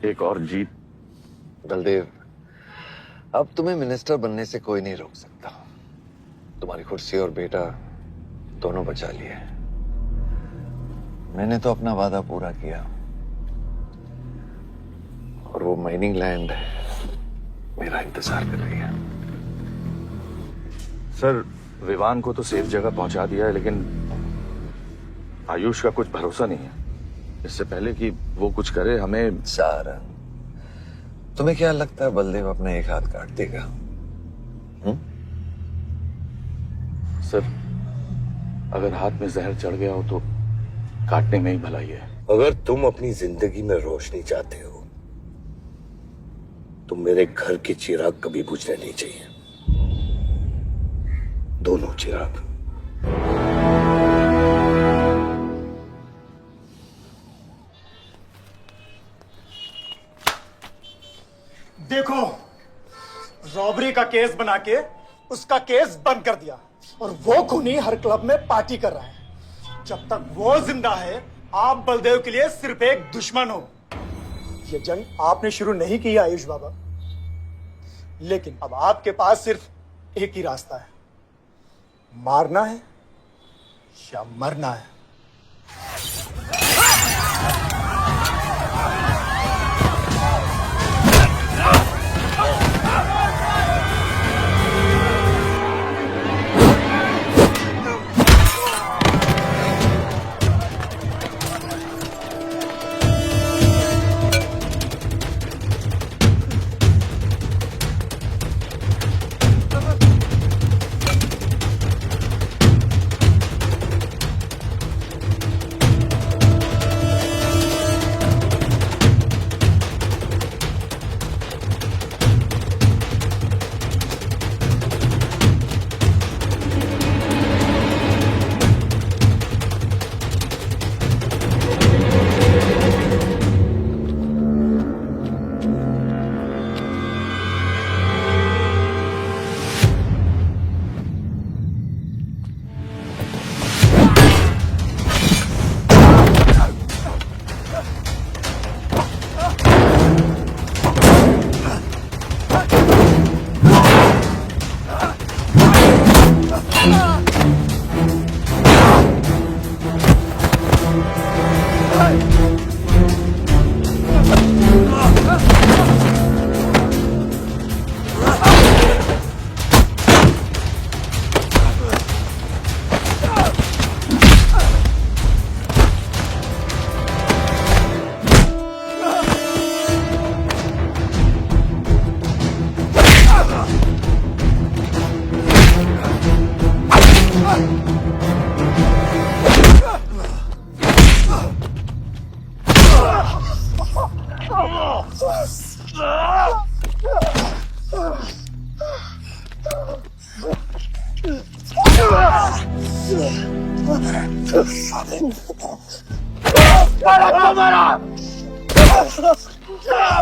एक और जीत। बलदेव, अब तुम्हें मिनिस्टर बनने से कोई नहीं रोक सकता। तुम्हारी कुर्सी और बेटा दोनों बचा लिए। मैंने तो अपना वादा पूरा किया और वो माइनिंग लैंड मेरा इंतजार कर रही है। सर, विवान को तो सेफ जगह पहुंचा दिया है, लेकिन आयुष का कुछ भरोसा नहीं है। इससे पहले कि वो कुछ करे हमें। सारंग, तुम्हें क्या लगता है बलदेव अपना एक हाथ काट देगा? सर, अगर हाथ में जहर चढ़ गया हो तो काटने में ही भलाई है। अगर तुम अपनी जिंदगी में रोशनी चाहते हो तो मेरे घर के चिराग कभी बुझने नहीं चाहिए, दोनों चिराग। देखो, रॉबरी का केस बना के उसका केस बंद कर दिया और वो खूनी हर क्लब में पार्टी कर रहा है। जब तक वो जिंदा है, आप बलदेव के लिए सिर्फ एक दुश्मन हो। ये जंग आपने शुरू नहीं की आयुष बाबा, लेकिन अब आपके पास सिर्फ एक ही रास्ता है, मारना है या मरना है।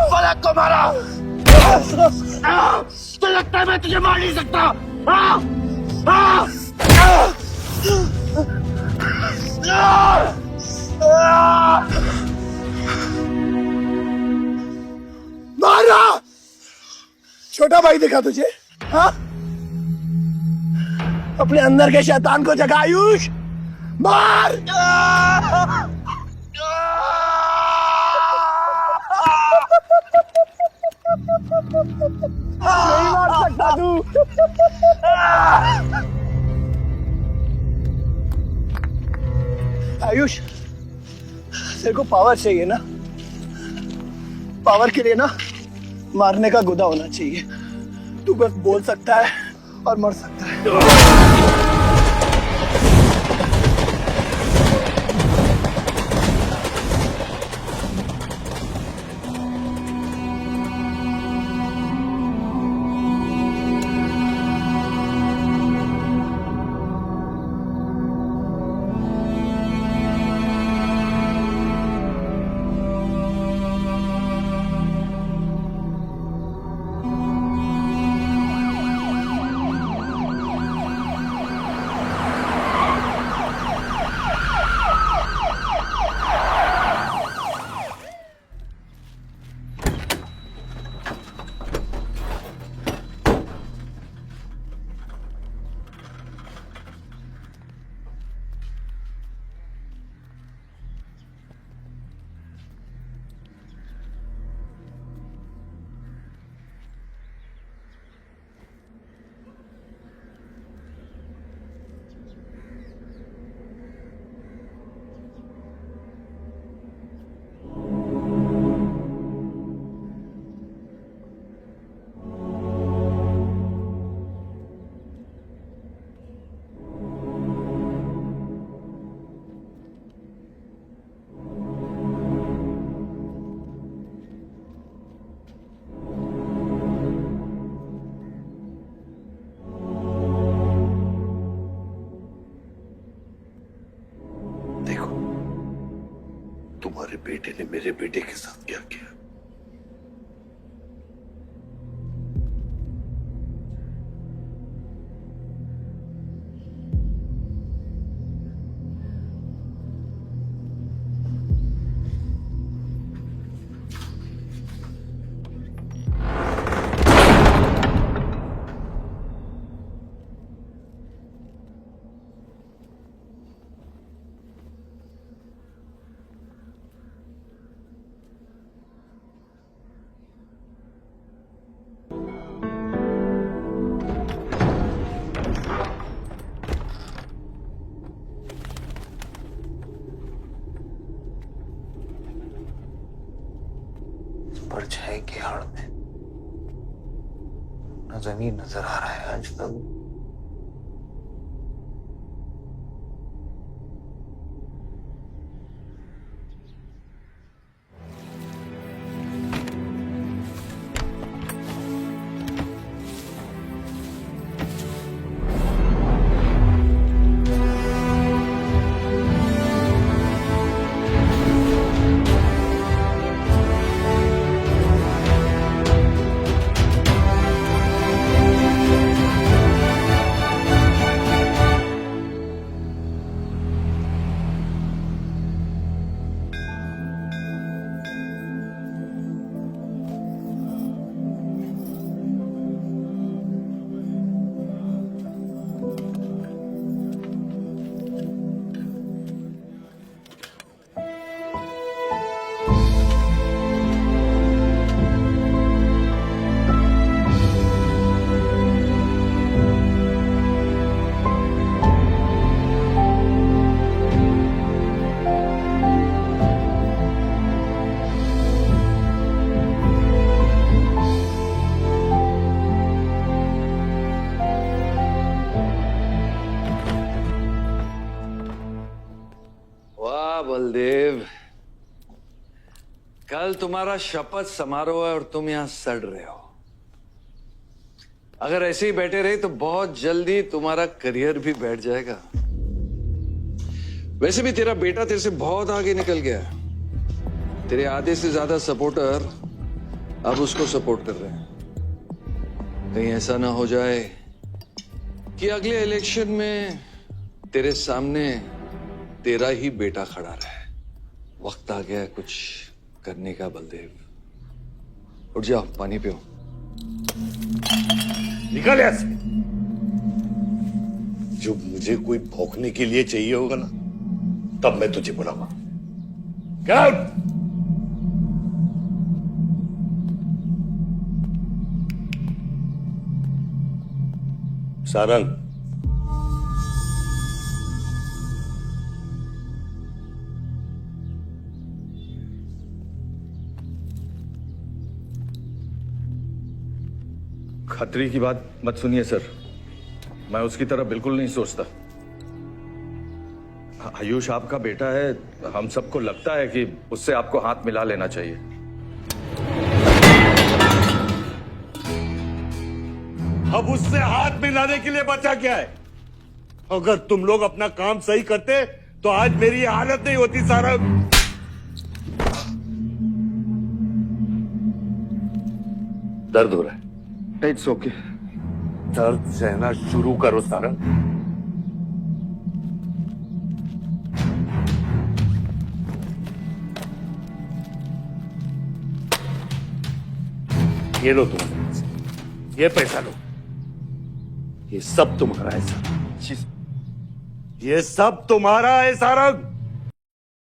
पलक को मारा। तो लगता है मैं तुझे मार नहीं सकता। मारना। छोटा भाई दिखा तुझे, हाँ? अपने अंदर के शैतान को जगा आयुष, मार। नहीं मार सकता तू। आयुष, तेरे को पावर चाहिए ना? पावर के लिए ना मारने का गुदा होना चाहिए। तू बस बोल सकता है और मर सकता है। तुम्हारे बेटे ने मेरे बेटे के साथ क्या किया? परछाई की आड़ में न जमीन नजर आ रहा है आज तक। बलदेव, कल तुम्हारा शपथ समारोह है और तुम यहां सड़ रहे हो। अगर ऐसे ही बैठे रहे तो बहुत जल्दी तुम्हारा करियर भी बैठ जाएगा। वैसे भी तेरा बेटा तेरे से बहुत आगे निकल गया है। तेरे आधे से ज्यादा सपोर्टर अब उसको सपोर्ट कर रहे हैं। कहीं ऐसा ना हो जाए कि अगले इलेक्शन में तेरे सामने तेरा ही बेटा खड़ा रहे। वक्त आ गया है कुछ करने का बलदेव। उठ जाओ, पानी पियो। निकल यहाँ से। जब मुझे कोई भौंकने के लिए चाहिए होगा ना, तब मैं तुझे बुलाऊंगा। Get out! सारंग, खतरी की बात मत सुनिए सर, मैं उसकी तरह बिल्कुल नहीं सोचता। आयुष आपका बेटा है, हम सबको लगता है कि उससे आपको हाथ मिला लेना चाहिए। अब उससे हाथ मिलाने के लिए बचा क्या है? अगर तुम लोग अपना काम सही करते तो आज मेरी ये हालत नहीं होती। सारंग, दर्द हो रहा है? It's okay. दर्द सहना शुरू करो सारंग। ये लो तुम, ये पैसा लो, ये सब तुम्हारा है सारंग, ये सब तुम्हारा है सारंग।